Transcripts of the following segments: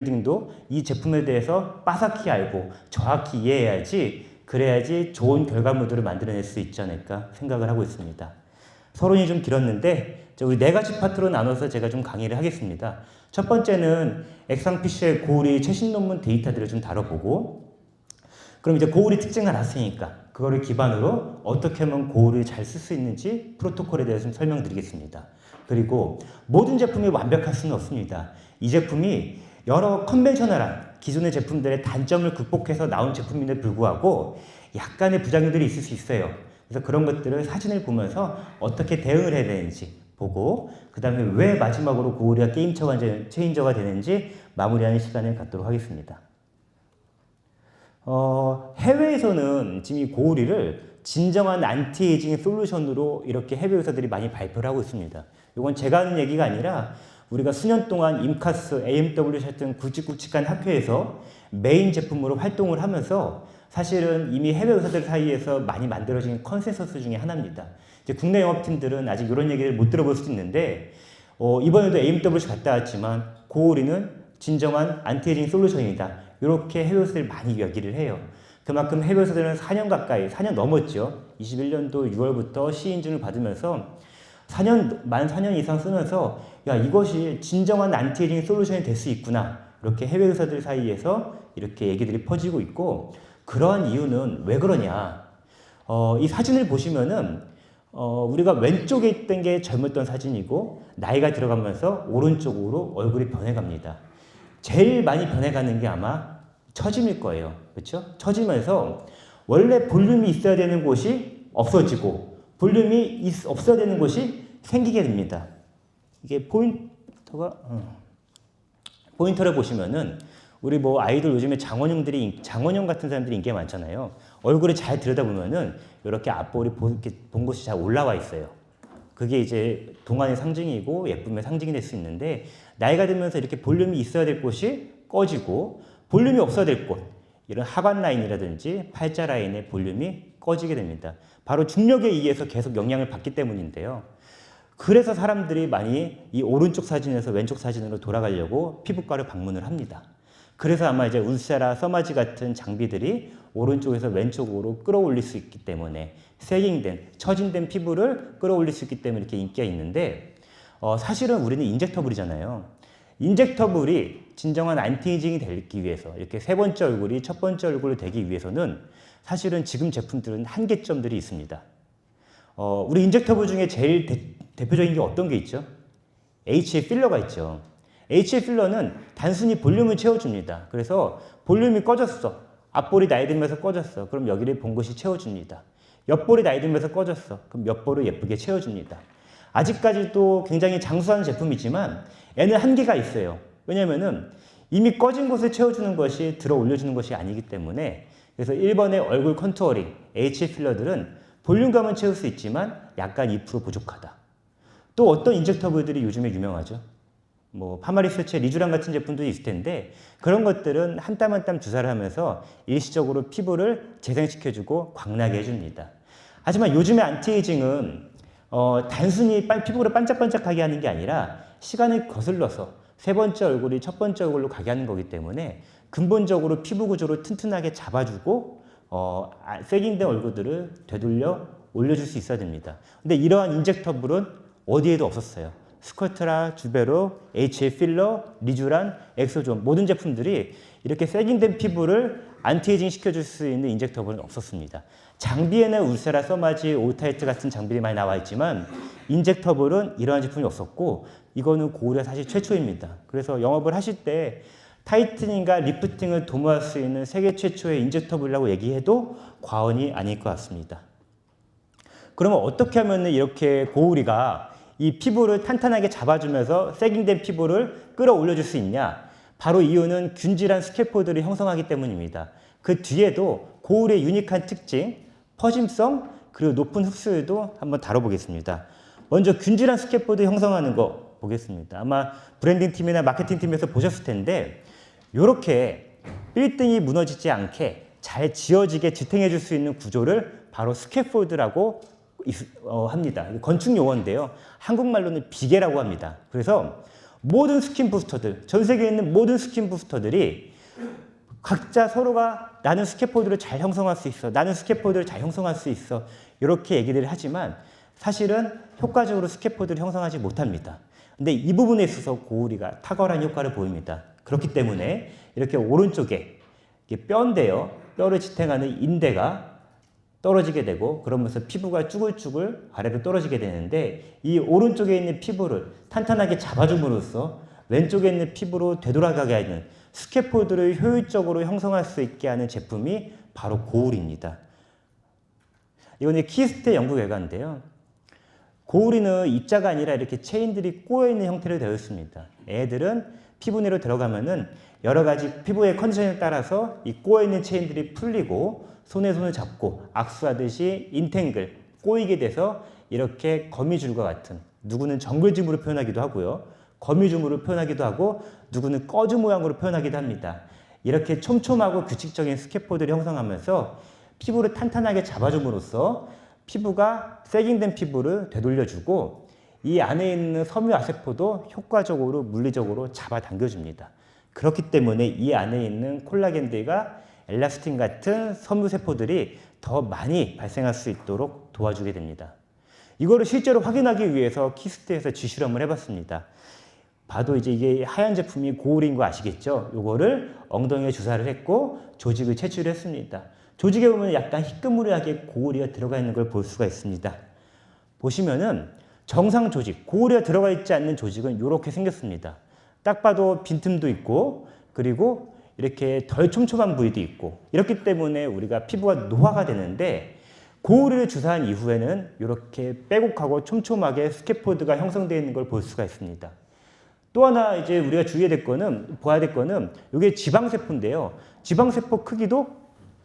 브랜딩도 이 제품에 대해서 빠삭히 알고 정확히 이해해야지, 그래야지 좋은 결과물들을 만들어낼 수 있지 않을까 생각을 하고 있습니다. 서론이 좀 길었는데 우리 네 가지 파트로 나눠서 제가 좀 강의를 하겠습니다. 첫 번째는 엑상피쉬의 고우리 최신 논문 데이터들을 좀 다뤄보고, 그럼 이제 고우리 특징을 알았으니까 그거를 기반으로 어떻게 하면 고우리를 잘 쓸 수 있는지 프로토콜에 대해서 좀 설명드리겠습니다. 그리고 모든 제품이 완벽할 수는 없습니다. 이 제품이 여러 컨벤셔널한 기존의 제품들의 단점을 극복해서 나온 제품임에도 불구하고 약간의 부작용들이 있을 수 있어요. 그래서 그런 것들을 사진을 보면서 어떻게 대응을 해야 되는지 보고, 그 다음에 왜 마지막으로 고우리가 게임 체인저가 되는지 마무리하는 시간을 갖도록 하겠습니다. 해외에서는 지금 이 고우리를 진정한 안티에이징 솔루션으로 이렇게 해외 의사들이 많이 발표를 하고 있습니다. 이건 제가 하는 얘기가 아니라 우리가 수년 동안 임카스, AMW 같은 굵직굵직한 학회에서 메인 제품으로 활동을 하면서 사실은 이미 해외 의사들 사이에서 많이 만들어진 컨센서스 중에 하나입니다. 이제 국내 영업팀들은 아직 이런 얘기를 못 들어볼 수도 있는데, 이번에도 AMWC 갔다 왔지만 고우리는 진정한 안티에이징 솔루션이다, 이렇게 해외 의사들이 많이 이야기를 해요. 그만큼 해외 의사들은 4년 가까이, 4년 넘었죠. 21년도 6월부터 시인증을 받으면서 만 4년 이상 쓰면서 야, 이것이 진정한 안티에이징 솔루션이 될 수 있구나, 이렇게 해외 의사들 사이에서 이렇게 얘기들이 퍼지고 있고, 그러한 이유는 왜 그러냐. 이 사진을 보시면은 우리가 왼쪽에 있던 게 젊었던 사진이고 나이가 들어가면서 오른쪽으로 얼굴이 변해갑니다. 제일 많이 변해가는 게 아마 처짐일 거예요. 그렇죠? 처지면서 원래 볼륨이 있어야 되는 곳이 없어지고 볼륨이 없어야 되는 곳이 생기게 됩니다. 이게 포인터를 보시면은 우리 뭐 아이돌 요즘에 장원영 같은 사람들이 인기가 많잖아요. 얼굴을 잘 들여다보면은 이렇게 앞볼이 본 곳이 잘 올라와 있어요. 그게 이제 동안의 상징이고 예쁨의 상징이 될 수 있는데, 나이가 들면서 이렇게 볼륨이 있어야 될 곳이 꺼지고 볼륨이 없어야 될 곳, 이런 하관 라인이라든지 팔자 라인의 볼륨이 꺼지게 됩니다. 바로 중력에 의해서 계속 영향을 받기 때문인데요. 그래서 사람들이 많이 이 오른쪽 사진에서 왼쪽 사진으로 돌아가려고 피부과를 방문을 합니다. 그래서 아마 이제 울세라, 서마지 같은 장비들이 오른쪽에서 왼쪽으로 끌어올릴 수 있기 때문에, 처진된 피부를 끌어올릴 수 있기 때문에 이렇게 인기가 있는데, 사실은 우리는 인젝터블이잖아요. 인젝터블이 진정한 안티에이징이 되기 위해서, 이렇게 세 번째 얼굴이 첫 번째 얼굴로 되기 위해서는 사실은 지금 제품들은 한계점들이 있습니다. 우리 인젝터블 중에 제일 대표적인 게 어떤 게 있죠? HA 필러가 있죠. HA 필러는 단순히 볼륨을 채워줍니다. 그래서 볼륨이 꺼졌어. 앞볼이 나이 들면서 꺼졌어. 그럼 여기를 본 곳이 채워줍니다. 옆볼이 나이 들면서 꺼졌어. 그럼 옆볼을 예쁘게 채워줍니다. 아직까지도 굉장히 장수하는 제품이지만 얘는 한계가 있어요. 왜냐면은 이미 꺼진 곳을 채워주는 것이 들어 올려주는 것이 아니기 때문에, 그래서 1번의 얼굴 컨투어링, HA 필러들은 볼륨감은 채울 수 있지만 약간 2% 부족하다. 또 어떤 인젝터블들이 요즘에 유명하죠? 뭐 파마리스체, 리쥬란 같은 제품도 있을 텐데, 그런 것들은 한 땀 한 땀 주사를 하면서 일시적으로 피부를 재생시켜주고 광나게 해줍니다. 하지만 요즘의 안티에이징은 단순히 피부를 반짝반짝하게 하는 게 아니라 시간을 거슬러서 세 번째 얼굴이 첫 번째 얼굴로 가게 하는 거기 때문에 근본적으로 피부 구조를 튼튼하게 잡아주고 세깅된 얼굴들을 되돌려 올려줄 수 있어야 됩니다. 근데 이러한 인젝터블은 어디에도 없었어요. 스쿼트라, 주베로, HA 필러, 리쥬란, 엑소존, 모든 제품들이 이렇게 세깅된 피부를 안티에이징 시켜줄 수 있는 인젝터블은 없었습니다. 장비에는 울세라, 서마지, 오타이트 같은 장비들이 많이 나와 있지만 인젝터블은 이러한 제품이 없었고, 이거는 고우리가 사실 최초입니다. 그래서 영업을 하실 때 타이트닝과 리프팅을 도모할 수 있는 세계 최초의 인젝터블이라고 얘기해도 과언이 아닐 것 같습니다. 그러면 어떻게 하면 이렇게 고우리가 이 피부를 탄탄하게 잡아주면서 세깅된 피부를 끌어올려줄 수 있냐? 바로 이유는 균질한 스캐폴드를 형성하기 때문입니다. 그 뒤에도 고우리의 유니크한 특징, 퍼짐성, 그리고 높은 흡수율도 한번 다뤄보겠습니다. 먼저 균질한 스캐폴드 형성하는 거 보겠습니다. 아마 브랜딩 팀이나 마케팅 팀에서 보셨을 텐데, 이렇게 빌딩이 무너지지 않게 잘 지어지게 지탱해 줄 수 있는 구조를 바로 스캐폴드라고 합니다. 건축 용어인데요. 한국말로는 비계라고 합니다. 그래서 모든 스킨 부스터들, 전 세계에 있는 모든 스킨 부스터들이 각자 서로가 나는 스캐폴드를 잘 형성할 수 있어. 나는 스캐폴드를 잘 형성할 수 있어. 이렇게 얘기를 하지만 사실은 효과적으로 스캐폴드를 형성하지 못합니다. 근데 이 부분에 있어서 고우리가 탁월한 효과를 보입니다. 그렇기 때문에 이렇게 오른쪽에 뼈인데요. 뼈를 지탱하는 인대가 떨어지게 되고 그러면서 피부가 쭈글쭈글 아래로 떨어지게 되는데 이 오른쪽에 있는 피부를 탄탄하게 잡아줌으로써 왼쪽에 있는 피부로 되돌아가게 하는 스캐폴드를 효율적으로 형성할 수 있게 하는 제품이 바로 고우리입니다. 이건 키스트의 연구 결과인데요. 고우리는 입자가 아니라 이렇게 체인들이 꼬여있는 형태로 되어 있습니다. 애들은 피부 내로 들어가면은 여러 가지 피부의 컨디션에 따라서 이 꼬여있는 체인들이 풀리고 손에 손을 잡고 악수하듯이 인탱글, 꼬이게 돼서 이렇게 거미줄과 같은, 누구는 정글짐으로 표현하기도 하고요. 거미줄으로 표현하기도 하고 누구는 꺼즈 모양으로 표현하기도 합니다. 이렇게 촘촘하고 규칙적인 스캐폴드를 형성하면서 피부를 탄탄하게 잡아줌으로써 피부가 세깅된 피부를 되돌려주고 이 안에 있는 섬유아세포도 효과적으로 물리적으로 잡아당겨줍니다. 그렇기 때문에 이 안에 있는 콜라겐들과 엘라스틴 같은 섬유세포들이 더 많이 발생할 수 있도록 도와주게 됩니다. 이거를 실제로 확인하기 위해서 키스트에서 쥐실험을 해봤습니다. 봐도 이제 이게 하얀 제품이 고우리인 거 아시겠죠? 요거를 엉덩이에 주사를 했고 조직을 채취했습니다. 조직에 보면 약간 희끄무리하게 고우리가 들어가 있는 걸 볼 수가 있습니다. 보시면은 정상 조직, 고우리가 들어가 있지 않는 조직은 이렇게 생겼습니다. 딱 봐도 빈틈도 있고 그리고 이렇게 덜 촘촘한 부위도 있고 이렇기 때문에 우리가 피부가 노화가 되는데 고우리를 주사한 이후에는 이렇게 빼곡하고 촘촘하게 스캐폴드가 형성되어 있는 걸 볼 수가 있습니다. 또 하나 이제 우리가 봐야 될 거는 이게 지방세포인데요. 지방세포 크기도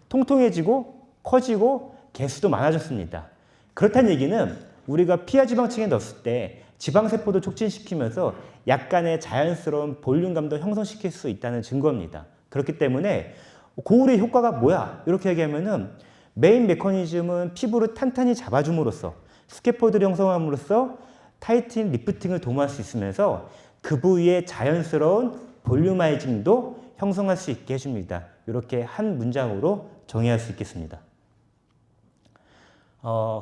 통통해지고 커지고 개수도 많아졌습니다. 그렇다는 얘기는 우리가 피하 지방층에 넣었을 때 지방세포도 촉진시키면서 약간의 자연스러운 볼륨감도 형성시킬 수 있다는 증거입니다. 그렇기 때문에 고우리 효과가 뭐야? 이렇게 얘기하면은 메인 메커니즘은 피부를 탄탄히 잡아줌으로써 스캐폴드를 형성함으로써 타이팅, 리프팅을 도모할 수 있으면서 그 부위의 자연스러운 볼륨화이징도 형성할 수 있게 해줍니다. 이렇게 한 문장으로 정의할 수 있겠습니다.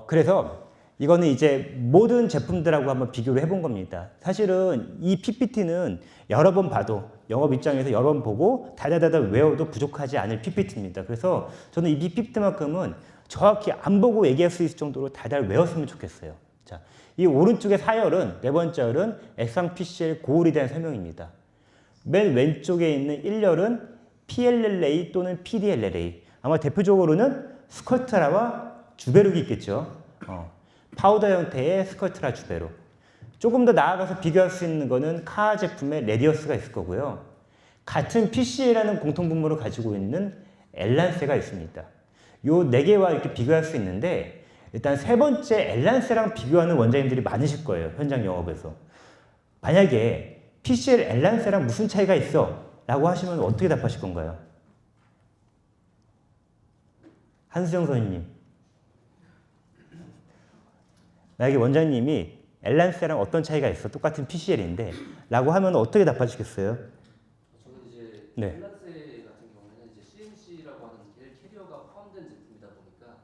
그래서 이거는 이제 모든 제품들하고 한번 비교를 해본 겁니다. 사실은 이 PPT는 여러 번 봐도 영업 입장에서 여러 번 보고 달달달달 외워도 부족하지 않을 PPT입니다. 그래서 저는 이 PPT만큼은 정확히 안 보고 얘기할 수 있을 정도로 달달 외웠으면 좋겠어요. 자, 이 오른쪽의 사열은 네 번째 열은 액상 PCL 고울에 대한 설명입니다. 맨 왼쪽에 있는 1열은 PLLA 또는 PDLLA. 아마 대표적으로는 스컬트라와 주베룩이 있겠죠. 파우더 형태의 스컬트라 주베룩. 조금 더 나아가서 비교할 수 있는 거는 카아 제품의 레디어스가 있을 거고요. 같은 PCA라는 공통분모를 가지고 있는 엘란세가 있습니다. 요 네 개와 이렇게 비교할 수 있는데 일단 세 번째 엘란세랑 비교하는 원장님들이 많으실 거예요. 현장 영업에서. 만약에 PCL 엘란세랑 무슨 차이가 있어? 라고 하시면 어떻게 답하실 건가요? 한수영 선생님. 만약에 원장님이 엘란세랑 어떤 차이가 있어? 똑같은 PCL인데 라고 하면 어떻게 답하시겠어요? 저는 이제 네. 엘란세 같은 경우에는 이제 CMC라고 하는 겔 캐리어가 포함된 제품이다 보니까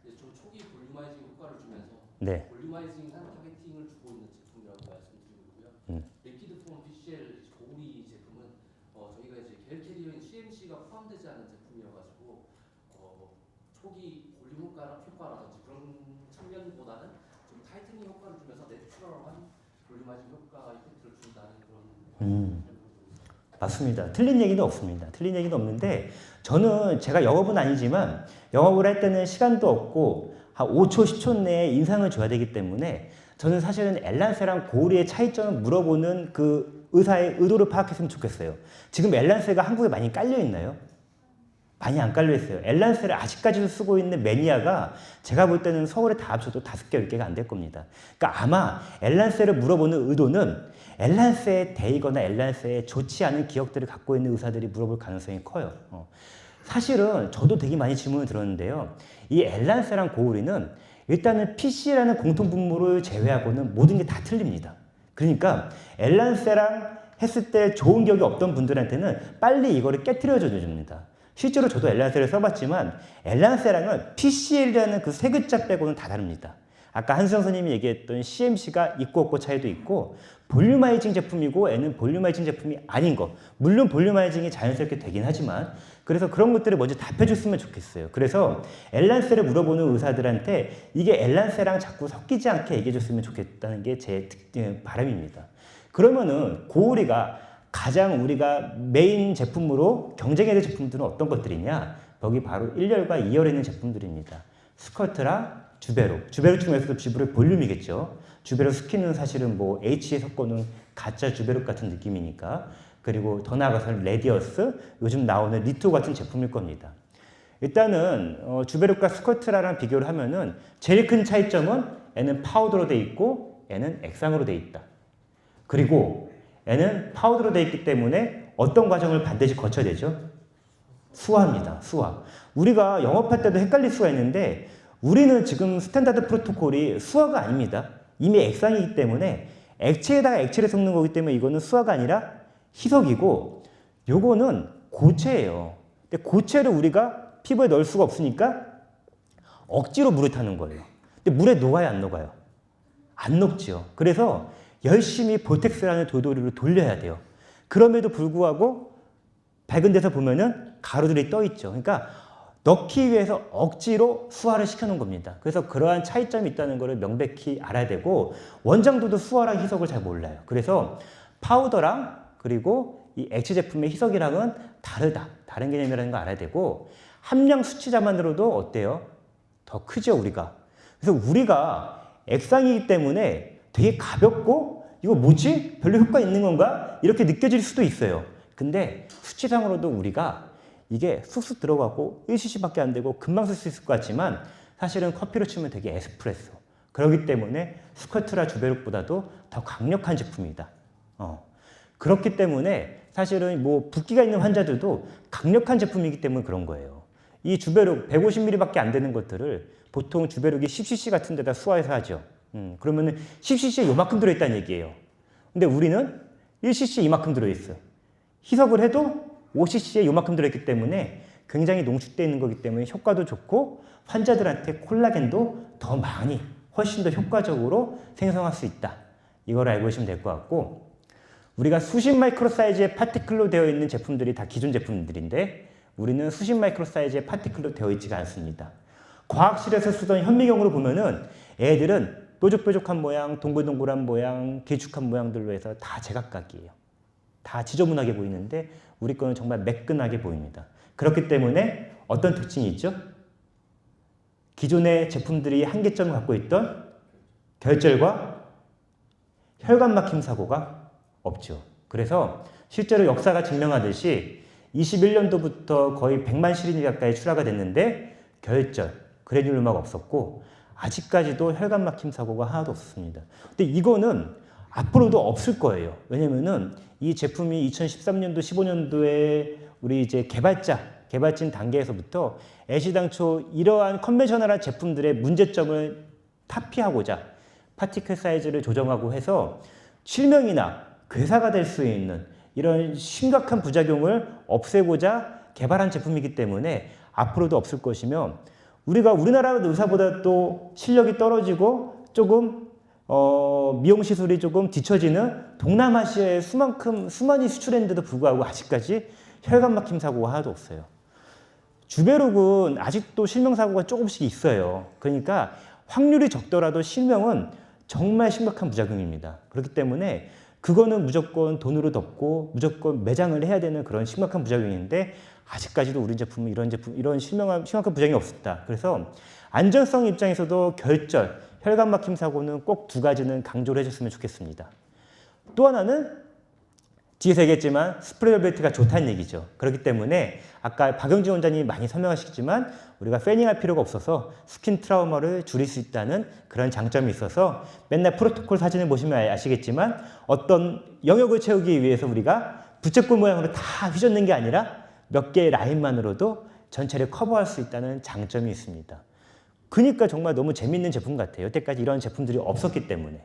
이제 좀 초기 볼륨화이징 효과를 주면서 네. 볼륨화이징한 타겟팅을 주고 있는 제품이라고 말씀드리고 있고요. 리퀴드 폼 PCL 고우리 제품은 저희가 이제 겔 캐리어인 CMC가 포함되지 않은 제품이어가지고 초기 볼륨 효과라든지 그런 측면보다는 좀 타이트닝 효과를 주면서 내추럴한 볼륨화이징 효과 이펙트를 준다는 그런. 맞습니다. 틀린 얘기는 없습니다. 틀린 얘기는 없는데 저는 제가 영업은 아니지만 영업을 할 때는 시간도 없고 한 5초, 10초 내에 인상을 줘야 되기 때문에 저는 사실은 엘란세랑 고우리의 차이점을 물어보는 그 의사의 의도를 파악했으면 좋겠어요. 지금 엘란세가 한국에 많이 깔려 있나요? 많이 안 깔려 있어요. 엘란세를 아직까지도 쓰고 있는 매니아가 제가 볼 때는 서울에 다 합쳐도 5개, 10개가 안 될 겁니다. 그러니까 아마 엘란세를 물어보는 의도는 엘란세에 대이거나 엘란세에 좋지 않은 기억들을 갖고 있는 의사들이 물어볼 가능성이 커요. 사실은 저도 되게 많이 질문을 들었는데요. 이 엘란세랑 고우리는 일단은 PC라는 공통분모를 제외하고는 모든 게 다 틀립니다. 그러니까 엘란세랑 했을 때 좋은 기억이 없던 분들한테는 빨리 이거를 깨트려 줍니다. 실제로 저도 엘란세를 써봤지만 엘란세랑은 PCL이라는 그 세 글자 빼고는 다 다릅니다. 아까 한수영 선생님이 얘기했던 CMC가 있고 없고 차이도 있고 볼륨아이징 제품이고 얘는 볼륨아이징 제품이 아닌 거. 물론 볼륨아이징이 자연스럽게 되긴 하지만 그래서 그런 것들을 먼저 답해줬으면 좋겠어요. 그래서 엘란세를 물어보는 의사들한테 이게 엘란세랑 자꾸 섞이지 않게 얘기해줬으면 좋겠다는 게 제 바람입니다. 그러면은 고우리가 가장 우리가 메인 제품으로 경쟁해야 될 제품들은 어떤 것들이냐? 거기 바로 1열과 2열에 있는 제품들입니다. 스커트랑 주베룩. 주베룩 중에서도 주베룩 볼륨이겠죠. 주베룩 스킨은 사실은 뭐 H에 섞어놓은 가짜 주베룩 같은 느낌이니까. 그리고 더 나아가서는 레디어스, 요즘 나오는 리토 같은 제품일 겁니다. 일단은 주베룩과 스커트라랑 비교를 하면은 제일 큰 차이점은 얘는 파우더로 돼 있고 얘는 액상으로 돼 있다. 그리고 얘는 파우더로 돼 있기 때문에 어떤 과정을 반드시 거쳐야 되죠? 수화입니다. 수화. 우리가 영업할 때도 헷갈릴 수가 있는데 우리는 지금 스탠다드 프로토콜이 수화가 아닙니다. 이미 액상이기 때문에 액체에다가 액체를 섞는 거기 때문에 이거는 수화가 아니라 희석이고 요거는 고체예요. 근데 고체를 우리가 피부에 넣을 수가 없으니까 억지로 물에 타는 거예요. 근데 물에 녹아요, 안 녹아요? 안 녹지요. 그래서 열심히 볼텍스라는 돌돌이로 돌려야 돼요. 그럼에도 불구하고 밝은 데서 보면은 가루들이 떠 있죠. 그러니까 넣기 위해서 억지로 수화를 시켜놓은 겁니다. 그래서 그러한 차이점이 있다는 것을 명백히 알아야 되고 원장들도 수화랑 희석을 잘 몰라요. 그래서 파우더랑 그리고 이 액체 제품의 희석이랑은 다르다. 다른 개념이라는 거 알아야 되고 함량 수치자만으로도 어때요? 더 크죠, 우리가. 그래서 우리가 액상이기 때문에 되게 가볍고 이거 뭐지? 별로 효과 있는 건가? 이렇게 느껴질 수도 있어요. 근데 수치상으로도 우리가 이게 쑥쑥 들어가고 1cc밖에 안 되고 금방 쓸 수 있을 것 같지만 사실은 커피로 치면 되게 에스프레소. 그렇기 때문에 스커트라 주베룩보다도 더 강력한 제품이다. 그렇기 때문에 사실은 뭐 붓기가 있는 환자들도 강력한 제품이기 때문에 그런 거예요. 이 주베룩 150ml밖에 안 되는 것들을 보통 주베룩이 10cc 같은 데다 수화해서 하죠. 그러면은 10cc에 요만큼 들어있다는 얘기예요. 근데 우리는 1cc 이만큼 들어있어요. 희석을 해도 5cc에 요만큼 들어있기 때문에 굉장히 농축되어 있는 거기 때문에 효과도 좋고 환자들한테 콜라겐도 더 많이 훨씬 더 효과적으로 생성할 수 있다. 이걸 알고 계시면 될 것 같고 우리가 수십 마이크로 사이즈의 파티클로 되어 있는 제품들이 다 기존 제품들인데 우리는 수십 마이크로 사이즈의 파티클로 되어 있지가 않습니다. 과학실에서 쓰던 현미경으로 보면은 애들은 뾰족뾰족한 모양, 동글동글한 모양, 길쭉한 모양들로 해서 다 제각각이에요. 다 지저분하게 보이는데 우리 거는 정말 매끈하게 보입니다. 그렇기 때문에 어떤 특징이 있죠? 기존의 제품들이 한계점을 갖고 있던 결절과 혈관 막힘 사고가 없죠. 그래서 실제로 역사가 증명하듯이 21년도부터 거의 100만 시리즈 가까이 출하가 됐는데 결절, 그래듈로마가 없었고 아직까지도 혈관 막힘 사고가 하나도 없었습니다. 근데 이거는 앞으로도 없을 거예요. 왜냐면은 이 제품이 2013년도, 15년도에 우리 이제 개발진 단계에서부터 애시당초 이러한 컨벤셔널한 제품들의 문제점을 타피하고자 파티클 사이즈를 조정하고 해서 실명이나 괴사가 될 수 있는 이런 심각한 부작용을 없애고자 개발한 제품이기 때문에 앞으로도 없을 것이며 우리가 우리나라 의사보다 또 실력이 떨어지고 조금 미용 시술이 조금 뒤처지는 동남아시아의 수많이 수출했는데도 불구하고 아직까지 혈관 막힘 사고가 하나도 없어요. 주베룩은 아직도 실명 사고가 조금씩 있어요. 그러니까 확률이 적더라도 실명은 정말 심각한 부작용입니다. 그렇기 때문에 그거는 무조건 돈으로 덮고 무조건 매장을 해야 되는 그런 심각한 부작용인데 아직까지도 우리 제품은 이런 심각한 부작용이 없었다. 그래서 안전성 입장에서도 결절, 혈관 막힘 사고는 꼭 두 가지는 강조를 해줬으면 좋겠습니다. 또 하나는 뒤에서 얘기했지만 스프레드 벨트가 좋다는 얘기죠. 그렇기 때문에 아까 박영진 원장님이 많이 설명하시겠지만 우리가 패닝할 필요가 없어서 스킨 트라우마를 줄일 수 있다는 그런 장점이 있어서 맨날 프로토콜 사진을 보시면 아시겠지만 어떤 영역을 채우기 위해서 우리가 부채꼴 모양으로 다 휘젓는 게 아니라 몇 개의 라인만으로도 전체를 커버할 수 있다는 장점이 있습니다. 그러니까 정말 너무 재밌는 제품 같아요. 여태까지 이런 제품들이 없었기 때문에.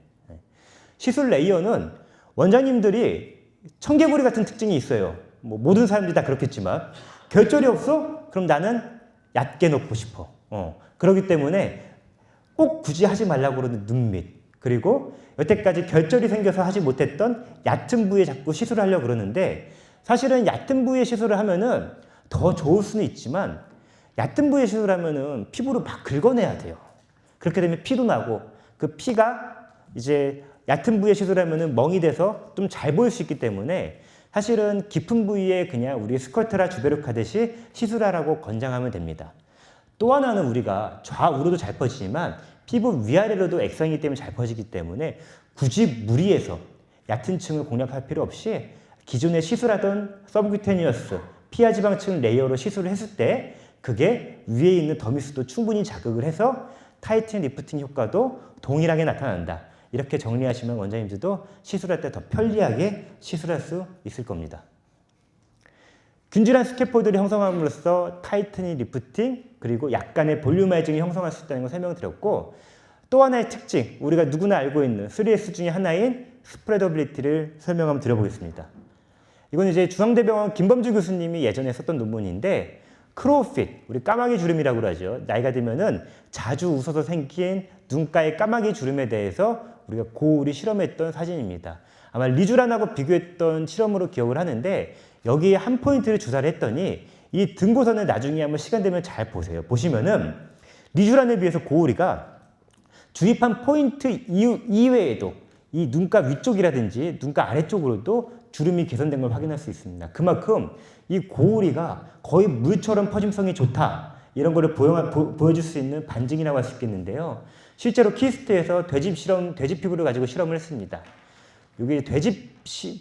시술 레이어는 원장님들이 청개구리 같은 특징이 있어요. 뭐 모든 사람들이 다 그렇겠지만 결절이 없어? 그럼 나는 얕게 놓고 싶어. 그렇기 때문에 꼭 굳이 하지 말라고 그러는 눈 밑, 그리고 여태까지 결절이 생겨서 하지 못했던 얕은 부위에 자꾸 시술을 하려고 그러는데, 사실은 얕은 부위에 시술을 하면은 더 좋을 수는 있지만 얕은 부위에 시술하면은 피부를 막 긁어내야 돼요. 그렇게 되면 피도 나고 그 피가 이제 얕은 부위에 시술하면은 멍이 돼서 좀 잘 보일 수 있기 때문에 사실은 깊은 부위에 그냥 우리 스컬트라 주베룩 하듯이 시술하라고 권장하면 됩니다. 또 하나는 우리가 좌우로도 잘 퍼지지만 피부 위아래로도 액상이기 때문에 잘 퍼지기 때문에 굳이 무리해서 얕은 층을 공략할 필요 없이 기존에 시술하던 서브큐테니어스 피하 지방층 레이어로 시술을 했을 때 그게 위에 있는 더미수도 충분히 자극을 해서 타이튼 리프팅 효과도 동일하게 나타난다. 이렇게 정리하시면 원장님들도 시술할 때 더 편리하게 시술할 수 있을 겁니다. 균질한 스캐폴드를 형성함으로써 타이트닝, 리프팅, 그리고 약간의 볼륨화이징이 형성할 수 있다는 걸 설명드렸고, 또 하나의 특징, 우리가 누구나 알고 있는 3S 중에 하나인 스프레더빌리티를 설명 한번 드려보겠습니다. 이건 이제 중앙대병원 김범주 교수님이 예전에 썼던 논문인데, 크로우핏, 우리 까마귀 주름이라고 그러죠. 나이가 들면은 자주 웃어서 생긴 눈가의 까마귀 주름에 대해서 우리가 고울이 실험했던 사진입니다. 아마 리쥬란하고 비교했던 실험으로 기억을 하는데, 여기에 한 포인트를 주사를 했더니 이 등고선을 나중에 한번 시간 되면 잘 보세요. 보시면은 리쥬란에 비해서 고울이가 주입한 포인트 이외에도 이 눈가 위쪽이라든지 눈가 아래쪽으로도 주름이 개선된 걸 확인할 수 있습니다. 그만큼 이 고울이가 거의 물처럼 퍼짐성이 좋다, 이런 거를 보여줄 수 있는 반증이라고 할 수 있겠는데요. 실제로 키스트에서 돼지 피부를 가지고 실험을 했습니다. 이게 돼지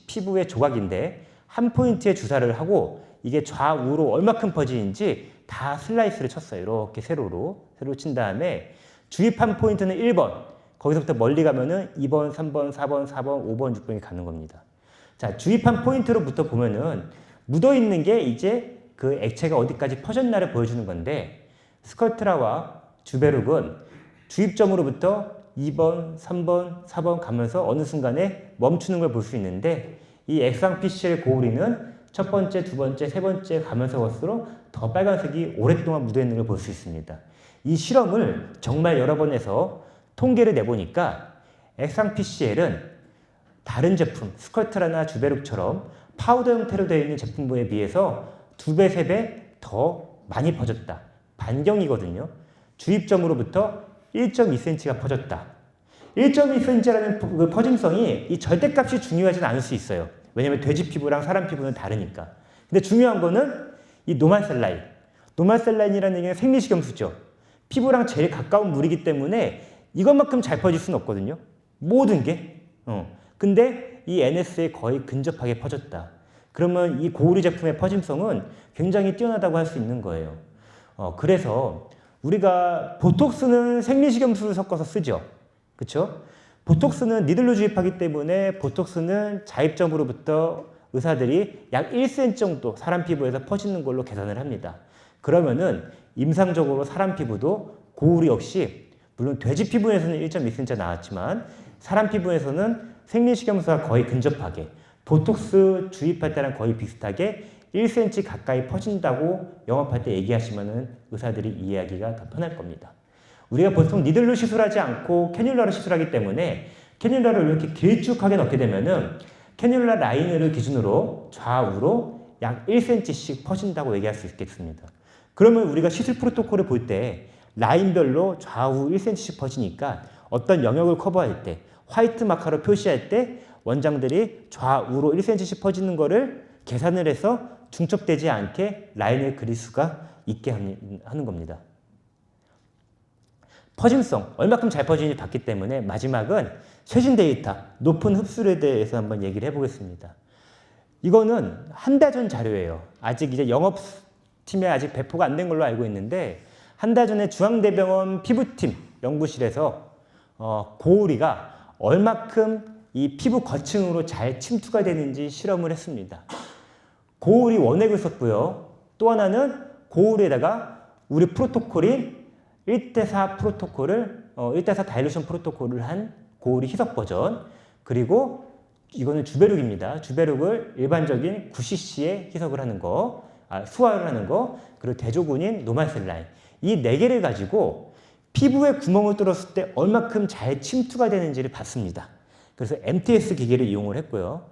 피부의 조각인데 한 포인트에 주사를 하고 이게 좌우로 얼마큼 퍼지는지 다 슬라이스를 쳤어요. 이렇게 세로로 친 다음에 주입한 포인트는 1번, 거기서부터 멀리 가면은 2번, 3번, 4번, 4번, 5번, 6번이 가는 겁니다. 자, 주입한 포인트로부터 보면은 묻어있는 게 이제 그 액체가 어디까지 퍼졌나를 보여주는 건데, 스컬트라와 주베룩은 주입점으로부터 2번, 3번, 4번 가면서 어느 순간에 멈추는 걸 볼 수 있는데, 이 액상 PCL 고울이는 첫 번째, 두 번째, 세 번째 가면서 갈수록 더 빨간색이 오랫동안 묻어있는 걸 볼 수 있습니다. 이 실험을 정말 여러 번 해서 통계를 내보니까 액상 PCL은 다른 제품, 스컬트라나 주베룩처럼 파우더 형태로 되어 있는 제품에 비해서 2배, 3배 더 많이 퍼졌다. 반경이거든요. 주입점으로부터 1.2cm가 퍼졌다. 1.2cm라는 그 퍼짐성이 이 절대값이 중요하진 않을 수 있어요. 왜냐면 돼지 피부랑 사람 피부는 다르니까. 근데 중요한 거는 이 노말셀라인. 노말셀라인이라는 얘기는 생리식염수죠. 피부랑 제일 가까운 물이기 때문에 이것만큼 잘 퍼질 수는 없거든요. 모든 게. 근데 이 NS에 거의 근접하게 퍼졌다. 그러면 이 고우리 제품의 퍼짐성은 굉장히 뛰어나다고 할 수 있는 거예요. 그래서 우리가 보톡스는 생리식염수를 섞어서 쓰죠. 그렇죠? 보톡스는 니들로 주입하기 때문에 보톡스는 자입점으로부터 의사들이 약 1cm 정도 사람 피부에서 퍼지는 걸로 계산을 합니다. 그러면은 임상적으로 사람 피부도 고울이 역시 물론 돼지 피부에서는 1.2cm가 나왔지만 사람 피부에서는 생리식염수와 거의 근접하게 보톡스 주입할 때랑 거의 비슷하게 1cm 가까이 퍼진다고 영업할 때 얘기하시면은 의사들이 이해하기가 더 편할 겁니다. 우리가 보통 니들로 시술하지 않고 캐뉼라로 시술하기 때문에 캐뉼라를 이렇게 길쭉하게 넣게 되면은 캐뉼라 라인을 기준으로 좌우로 약 1cm씩 퍼진다고 얘기할 수 있겠습니다. 그러면 우리가 시술 프로토콜을 볼 때 라인별로 좌우 1cm씩 퍼지니까 어떤 영역을 커버할 때 화이트 마커로 표시할 때 원장들이 좌우로 1cm씩 퍼지는 거를 계산을 해서 중첩되지 않게 라인을 그릴 수가 있게 하는 겁니다. 퍼짐성, 얼마큼 잘 퍼지는지 봤기 때문에 마지막은 최신 데이터, 높은 흡수율에 대해서 한번 얘기를 해보겠습니다. 이거는 한 달 전 자료예요. 아직 이제 영업팀에 아직 배포가 안 된 걸로 알고 있는데 한 달 전에 중앙대병원 피부팀 연구실에서 고우리가 얼마큼 이 피부 거층으로 잘 침투가 되는지 실험을 했습니다. 고우리 원액을 썼고요. 또 하나는 고우리에다가 우리 프로토콜인 1대4 프로토콜을 1대4 다일루션 프로토콜을 한 고우리 희석 버전, 그리고 이거는 주베룩입니다. 주베룩을 일반적인 9cc에 희석을 하는 거, 수화를 하는 거, 그리고 대조군인 노말셀라인. 이 네 개를 가지고 피부에 구멍을 뚫었을 때 얼마큼 잘 침투가 되는지를 봤습니다. 그래서 MTS 기계를 이용을 했고요.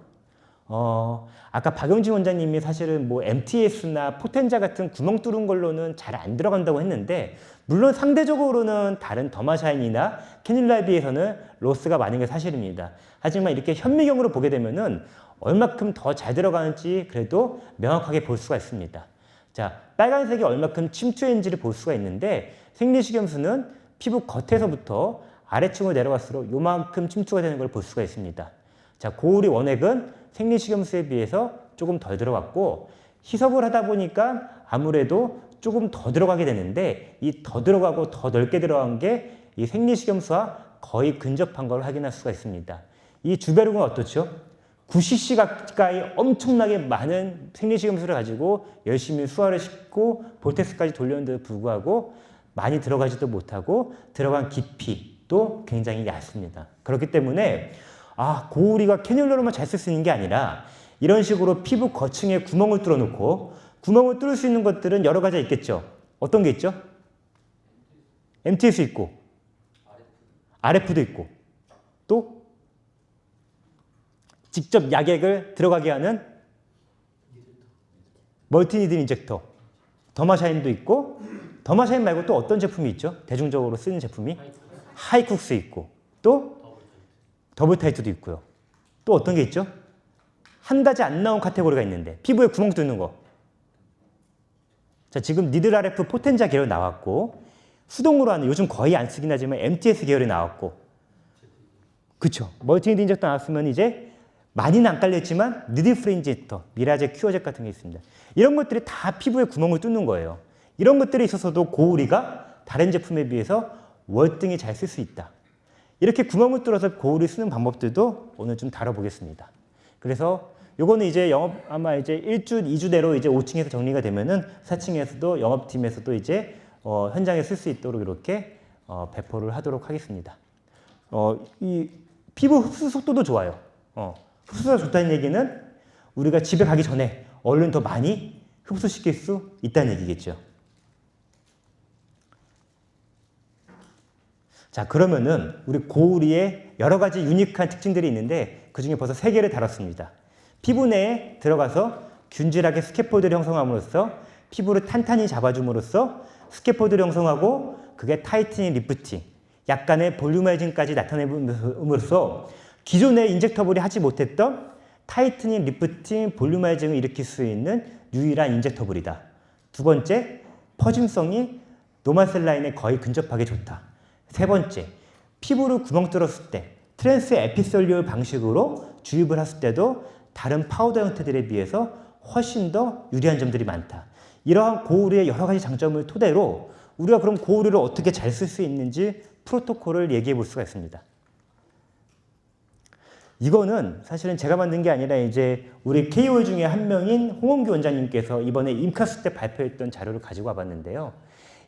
아까 박용진 원장님이 사실은 뭐 MTS나 포텐자 같은 구멍 뚫은 걸로는 잘 안 들어간다고 했는데, 물론 상대적으로는 다른 더마샤인이나 캐뉼라에 비해서는 로스가 많은 게 사실입니다. 하지만 이렇게 현미경으로 보게 되면은 얼마큼 더 잘 들어가는지 그래도 명확하게 볼 수가 있습니다. 자, 빨간색이 얼마큼 침투했는지를 볼 수가 있는데, 생리식염수는 피부 겉에서부터 아래층으로 내려갈수록 요만큼 침투가 되는 걸 볼 수가 있습니다. 자, 고우리 원액은 생리식염수에 비해서 조금 덜 들어갔고, 희석을 하다 보니까 아무래도 조금 더 들어가게 되는데, 이 더 들어가고 더 넓게 들어간 게 이 생리식염수와 거의 근접한 걸 확인할 수가 있습니다. 이 주베룩은 어떻죠? 9cc 가까이 엄청나게 많은 생리식염수를 가지고 열심히 수화를 시키고 볼텍스까지 돌렸는데도 불구하고 많이 들어가지도 못하고 들어간 깊이도 굉장히 얕습니다. 그렇기 때문에 고우리가 캐뉼러로만 잘 쓸 수 있는 게 아니라 이런 식으로 피부 거층에 구멍을 뚫어 놓고, 구멍을 뚫을 수 있는 것들은 여러 가지가 있겠죠. 어떤 게 있죠? MTS 있고, RF도 있고, 또 직접 약액을 들어가게 하는 멀티니들 인젝터, 더마샤인도 있고, 더마샤인 말고 또 어떤 제품이 있죠? 대중적으로 쓰는 제품이 하이쿡스 있고, 또 더블타이트도 있고요. 또 어떤 게 있죠? 한 가지 안 나온 카테고리가 있는데, 피부에 구멍 뚫는 거. 자, 지금 니들 RF 포텐자 계열 나왔고, 수동으로 하는, 요즘 거의 안 쓰긴 하지만 MTS 계열이 나왔고, 그쵸? 멀티니드 인젝터 나왔으면 이제 많이는 안 깔렸지만 니들 프리 인젝터, 미라제 큐어젯 같은 게 있습니다. 이런 것들이 다 피부에 구멍을 뚫는 거예요. 이런 것들에 있어서도 고우리가 다른 제품에 비해서 월등히 잘 쓸 수 있다. 이렇게 구멍을 뚫어서 고우리 쓰는 방법들도 오늘 좀 다뤄보겠습니다. 그래서 요거는 이제 아마 이제 1주, 2주 내로 이제 5층에서 정리가 되면은 4층에서도 영업팀에서도 이제 현장에 쓸 수 있도록 이렇게 배포를 하도록 하겠습니다. 이 피부 흡수 속도도 좋아요. 흡수가 좋다는 얘기는 우리가 집에 가기 전에 얼른 더 많이 흡수시킬 수 있다는 얘기겠죠. 자, 그러면은 우리 고우리의 여러 가지 유니크한 특징들이 있는데 그중에 벌써 3개를 다뤘습니다. 피부 내에 들어가서 균질하게 스캐폴드를 형성함으로써 피부를 탄탄히 잡아줌으로써 스캐폴드를 형성하고 그게 타이트닝, 리프팅, 약간의 볼륨화이징까지 나타내므로써 기존의 인젝터블이 하지 못했던 타이트닝, 리프팅, 볼륨화이징을 일으킬 수 있는 유일한 인젝터블이다. 두 번째, 퍼짐성이 노말셀라인에 거의 근접하게 좋다. 세 번째, 피부를 구멍 뚫었을 때 트랜스 에피솔리올 방식으로 주입을 했을 때도 다른 파우더 형태들에 비해서 훨씬 더 유리한 점들이 많다. 이러한 고우리의 여러 가지 장점을 토대로 우리가 그럼 고우리를 어떻게 잘 쓸 수 있는지 프로토콜을 얘기해 볼 수가 있습니다. 이거는 사실은 제가 만든 게 아니라 이제 우리 KOL 중에 한 명인 홍원규 원장님께서 이번에 임카스 때 발표했던 자료를 가지고 와봤는데요.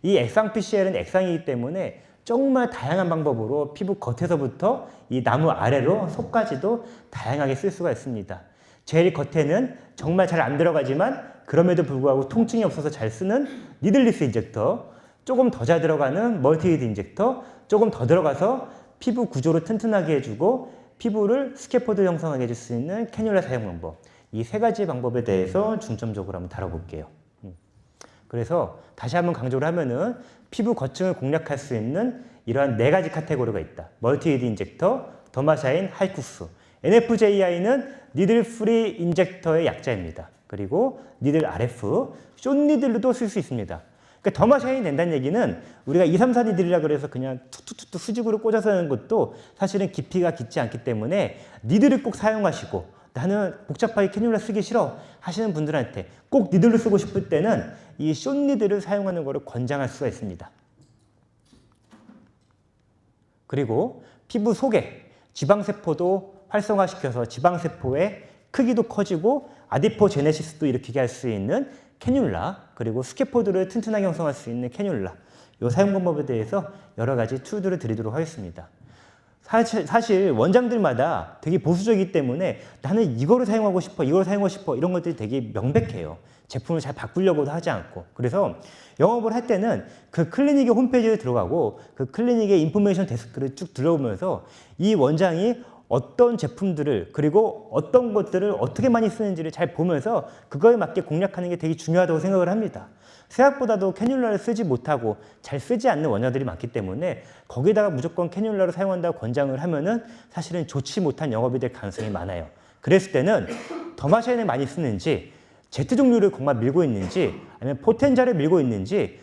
이 액상 PCL은 액상이기 때문에 정말 다양한 방법으로 피부 겉에서부터 이 나무 아래로 속까지도 다양하게 쓸 수가 있습니다. 제일 겉에는 정말 잘 안 들어가지만 그럼에도 불구하고 통증이 없어서 잘 쓰는 니들리스 인젝터, 조금 더 잘 들어가는 멀티니드 인젝터, 조금 더 들어가서 피부 구조를 튼튼하게 해주고 피부를 스캐폴드 형성하게 해줄 수 있는 캐뉼라 사용 방법, 이 3가지 방법에 대해서 중점적으로 한번 다뤄볼게요. 그래서 다시 한번 강조를 하면은 피부 거층을 공략할 수 있는 이러한 4가지 카테고리가 있다. 멀티니드 인젝터, 더마샤인, 하이쿠스. NFJI는 니들 프리 인젝터의 약자입니다. 그리고 니들 RF, 숏 니들로도 쓸 수 있습니다. 그러니까 더마샤인이 된다는 얘기는 우리가 2, 3, 4 니들이라 그래서 그냥 툭툭툭 수직으로 꽂아서 하는 것도 사실은 깊이가 깊지 않기 때문에 니들을 꼭 사용하시고, 나는 복잡하게 캐뉼라 쓰기 싫어 하시는 분들한테 꼭 니들로 쓰고 싶을 때는 이 숏 니들을 사용하는 것을 권장할 수가 있습니다. 그리고 피부 속에 지방세포도 활성화시켜서 지방세포의 크기도 커지고 아디포제네시스도 일으키게 할 수 있는 캐뉼라, 그리고 스캐폴드를 튼튼하게 형성할 수 있는 캐뉼라, 이 사용 방법에 대해서 여러 가지 툴들을 드리도록 하겠습니다. 사실 원장들마다 되게 보수적이기 때문에 나는 이거를 사용하고 싶어, 이걸 사용하고 싶어 이런 것들이 되게 명백해요. 제품을 잘 바꾸려고도 하지 않고. 그래서 영업을 할 때는 그 클리닉의 홈페이지에 들어가고 그 클리닉의 인포메이션 데스크를 쭉 들어오면서 이 원장이 어떤 제품들을 그리고 어떤 것들을 어떻게 많이 쓰는지를 잘 보면서 그거에 맞게 공략하는 게 되게 중요하다고 생각을 합니다. 생각보다도 캐뉼라를 쓰지 못하고 잘 쓰지 않는 원장들이 많기 때문에 거기다가 무조건 캐뉼라를 사용한다고 권장을 하면은 사실은 좋지 못한 영업이 될 가능성이 많아요. 그랬을 때는 더마샤인을 많이 쓰는지 Z 종류를 정말 밀고 있는지 아니면 포텐자를 밀고 있는지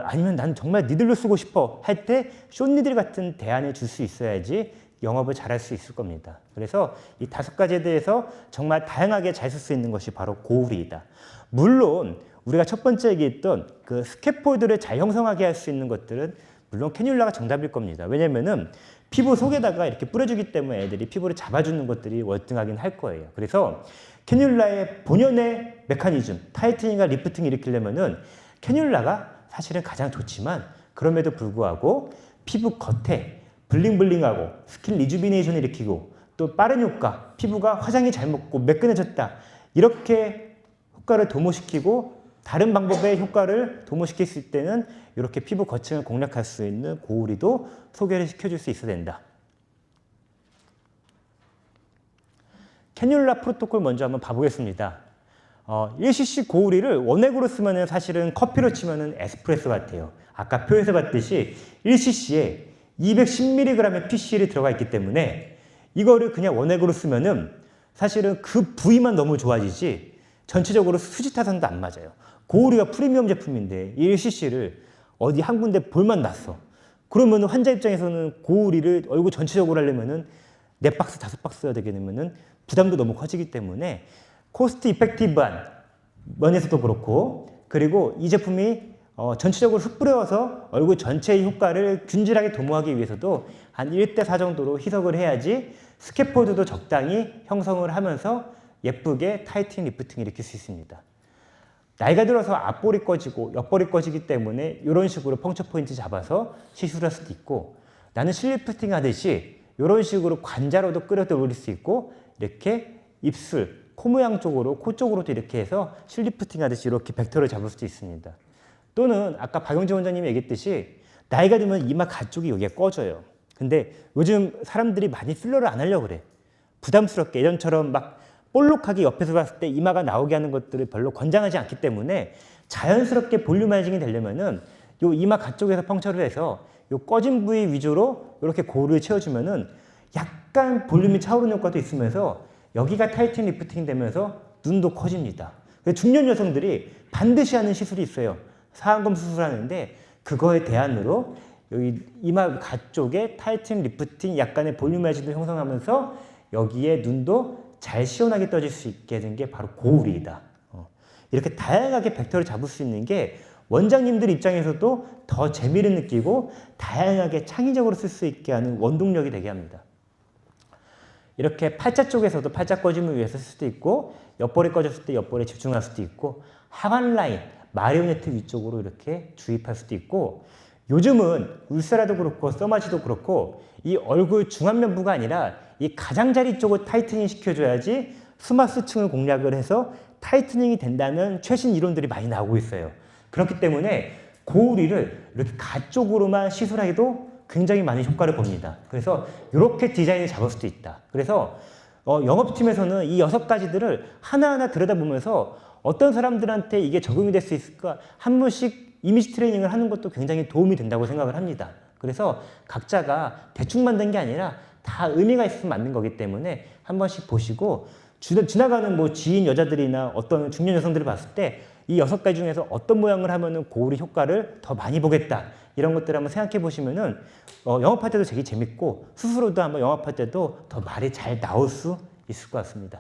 아니면 난 정말 니들로 쓰고 싶어 할 때 숏니들 같은 대안을 줄 수 있어야지 영업을 잘할 수 있을 겁니다. 그래서 이 5가지에 대해서 정말 다양하게 잘 쓸 수 있는 것이 바로 고우리이다. 물론 우리가 첫 번째 얘기했던 그 스캐폴드를 잘 형성하게 할 수 있는 것들은 물론 캐뉼라가 정답일 겁니다. 왜냐면은 피부 속에다가 이렇게 뿌려주기 때문에 애들이 피부를 잡아주는 것들이 월등하긴 할 거예요. 그래서 캐뉼라의 본연의 메커니즘, 타이트닝과 리프팅을 일으키려면은 캐뉼라가 사실은 가장 좋지만 그럼에도 불구하고 피부 겉에 블링블링하고 스킨 리주비네이션을 일으키고 또 빠른 효과, 피부가 화장이 잘 먹고 매끈해졌다. 이렇게 효과를 도모시키고 다른 방법의 효과를 도모시킬 수 있을 때는 이렇게 피부 거층을 공략할 수 있는 고우리도 소개를 시켜줄 수 있어야 된다. 캐뉼라 프로토콜 먼저 한번 봐보겠습니다. 1cc 고우리를 원액으로 쓰면 사실은 커피로 치면 에스프레소 같아요. 아까 표에서 봤듯이 1cc에 210mg의 PCL이 들어가 있기 때문에 이거를 그냥 원액으로 쓰면은 사실은 그 부위만 너무 좋아지지 전체적으로 수지 타산도 안 맞아요. 고우리가 프리미엄 제품인데 1cc를 어디 한 군데 볼만 났어. 그러면 환자 입장에서는 고우리를 얼굴 전체적으로 하려면은 4박스, 5박스 해야 되게 되면은 부담도 너무 커지기 때문에 코스트 이펙티브한 면에서도 그렇고 그리고 이 제품이 전체적으로 흩뿌려서 얼굴 전체의 효과를 균질하게 도모하기 위해서도 한 1대4 정도로 희석을 해야지 스캐폴드도 적당히 형성을 하면서 예쁘게 타이팅 리프팅을 일으킬 수 있습니다. 나이가 들어서 앞볼이 꺼지고 옆볼이 꺼지기 때문에 이런 식으로 펑처 포인트 잡아서 시술할 수도 있고 나는 실리프팅 하듯이 이런 식으로 관자로도 끌어다 올릴 수 있고 이렇게 입술, 코 모양 쪽으로, 코 쪽으로도 이렇게 해서 실리프팅 하듯이 이렇게 벡터를 잡을 수도 있습니다. 또는 아까 박용진 원장님이 얘기했듯이 나이가 들면 이마 가쪽이 여기가 꺼져요. 근데 요즘 사람들이 많이 필러를 안 하려고 그래. 부담스럽게 예전처럼 막 볼록하게 옆에서 봤을 때 이마가 나오게 하는 것들을 별로 권장하지 않기 때문에 자연스럽게 볼륨화이징이 되려면은 요 이마 가쪽에서 펑처를 해서 요 꺼진 부위 위주로 이렇게 고루를 채워주면은 약간 볼륨이 차오르는 효과도 있으면서 여기가 타이팅 리프팅 되면서 눈도 커집니다. 중년 여성들이 반드시 하는 시술이 있어요. 사안검 수술하는데 그거에 대안으로 여기 이마 가쪽에 타이팅 리프팅 약간의 볼륨화이징도 형성하면서 여기에 눈도 잘 시원하게 떠질 수 있게 된 게 바로 고우리이다. 이렇게 다양하게 벡터를 잡을 수 있는 게 원장님들 입장에서도 더 재미를 느끼고 다양하게 창의적으로 쓸 수 있게 하는 원동력이 되게 합니다. 이렇게 팔자 쪽에서도 팔자 꺼짐을 위해서 쓸 수도 있고 옆볼이 꺼졌을 때 옆볼에 집중할 수도 있고 하관 라인, 마리오네트 위쪽으로 이렇게 주입할 수도 있고 요즘은 울세라도 그렇고 써마지도 그렇고 이 얼굴 중안면부가 아니라 이 가장자리 쪽을 타이트닝 시켜줘야지 수마스층을 공략을 해서 타이트닝이 된다는 최신 이론들이 많이 나오고 있어요. 그렇기 때문에 고우리를 이렇게 가쪽으로만 시술해도 굉장히 많은 효과를 봅니다. 그래서 이렇게 디자인을 잡을 수도 있다. 그래서 영업팀에서는 이 6가지들을 하나하나 들여다보면서 어떤 사람들한테 이게 적용이 될 수 있을까 한 번씩 이미지 트레이닝을 하는 것도 굉장히 도움이 된다고 생각을 합니다. 그래서 각자가 대충 만든 게 아니라 다 의미가 있으면 만든 거기 때문에 한 번씩 보시고 지나가는 뭐 지인 여자들이나 어떤 중년 여성들을 봤을 때 이 6가지 중에서 어떤 모양을 하면은 고우리 효과를 더 많이 보겠다. 이런 것들을 한번 생각해 보시면은 영업할 때도 되게 재밌고 스스로도 한번 영업할 때도 더 말이 잘 나올 수 있을 것 같습니다.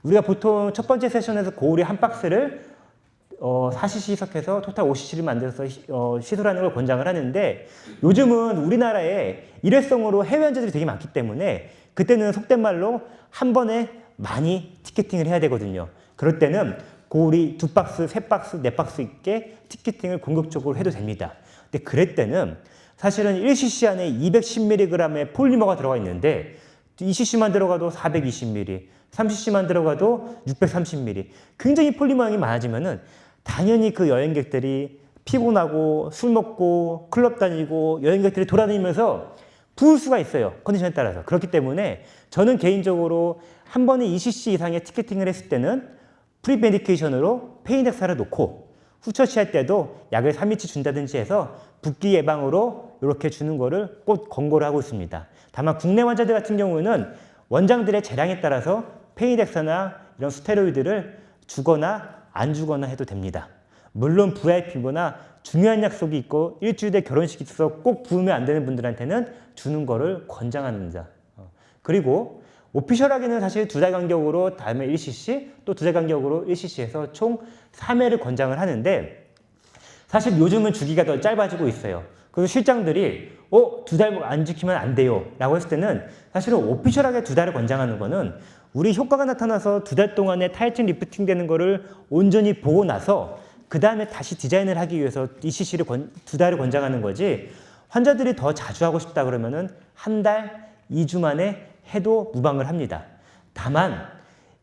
우리가 보통 첫 번째 세션에서 고우리 한 박스를 4cc 희석해서 토탈 5cc를 만들어서 시술하는 걸 권장을 하는데 요즘은 우리나라에 일회성으로 해외 환자들이 되게 많기 때문에 그때는 속된 말로 한 번에 많이 티켓팅을 해야 되거든요. 그럴 때는 고우리 2박스, 3박스, 4박스 있게 티켓팅을 공격적으로 해도 됩니다. 근데 그럴 때는 사실은 1cc 안에 210mg의 폴리머가 들어가 있는데 2cc만 들어가도 420mg, 3cc만 들어가도 630mg. 굉장히 폴리머량이 많아지면은 당연히 그 여행객들이 피곤하고 술 먹고 클럽 다니고 여행객들이 돌아다니면서 부을 수가 있어요. 컨디션에 따라서. 그렇기 때문에 저는 개인적으로 한 번에 2cc 이상의 티켓팅을 했을 때는 프리메디케이션으로 페인덱사를 놓고 후처 취할 때도 약을 3일치 준다든지 해서 붓기 예방으로 이렇게 주는 거를 꼭 권고를 하고 있습니다. 다만 국내 환자들 같은 경우는 원장들의 재량에 따라서 페인덱사나 이런 스테로이드를 주거나 안 주거나 해도 됩니다. 물론 VIP거나 중요한 약속이 있고 일주일에 결혼식이 있어서 꼭 부으면 안 되는 분들한테는 주는 거를 권장합니다. 그리고 오피셜하게는 사실 2달 간격으로 다음에 1cc 또 2달 간격으로 1cc에서 총 3회를 권장을 하는데 사실 요즘은 주기가 더 짧아지고 있어요. 그래서 실장들이 2달 안 지키면 안 돼요 라고 했을 때는 사실은 오피셜하게 2달을 권장하는 거는 우리 효과가 나타나서 2달 동안에 타이팅 리프팅 되는 거를 온전히 보고 나서 그 다음에 다시 디자인을 하기 위해서 2cc를 2달을 권장하는 거지 환자들이 더 자주 하고 싶다 그러면은 한 달, 2주 만에 해도 무방을 합니다. 다만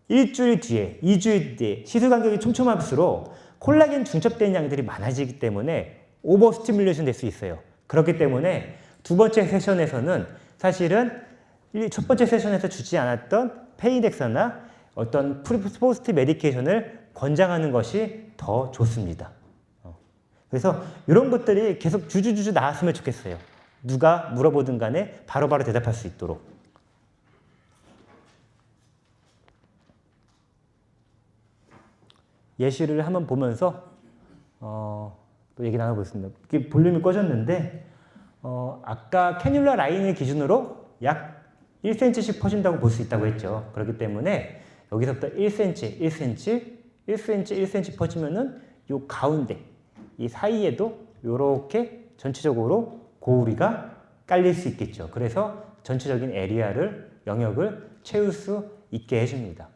일주일 뒤에, 2주일 뒤에 시술 간격이 촘촘할수록 콜라겐 중첩되는 양들이 많아지기 때문에 오버 스티뮬레이션 될 수 있어요. 그렇기 때문에 두 번째 세션에서는 사실은 첫 번째 세션에서 주지 않았던 페인덱사나 어떤 포스트 메디케이션을 권장하는 것이 더 좋습니다. 그래서 이런 것들이 계속 주주주주 나왔으면 좋겠어요. 누가 물어보든 간에 바로바로 대답할 수 있도록. 예시를 한번 보면서 또 얘기 나눠보겠습니다. 이게 볼륨이 꺼졌는데 아까 캐뉼라 라인을 기준으로 약 1cm씩 퍼진다고 볼 수 있다고 했죠. 그렇기 때문에 여기서부터 1cm, 1cm, 1cm, 1cm 퍼지면은 요 가운데 이 사이에도 이렇게 전체적으로 고우리가 깔릴 수 있겠죠. 그래서 전체적인 에리아를 영역을 채울 수 있게 해줍니다.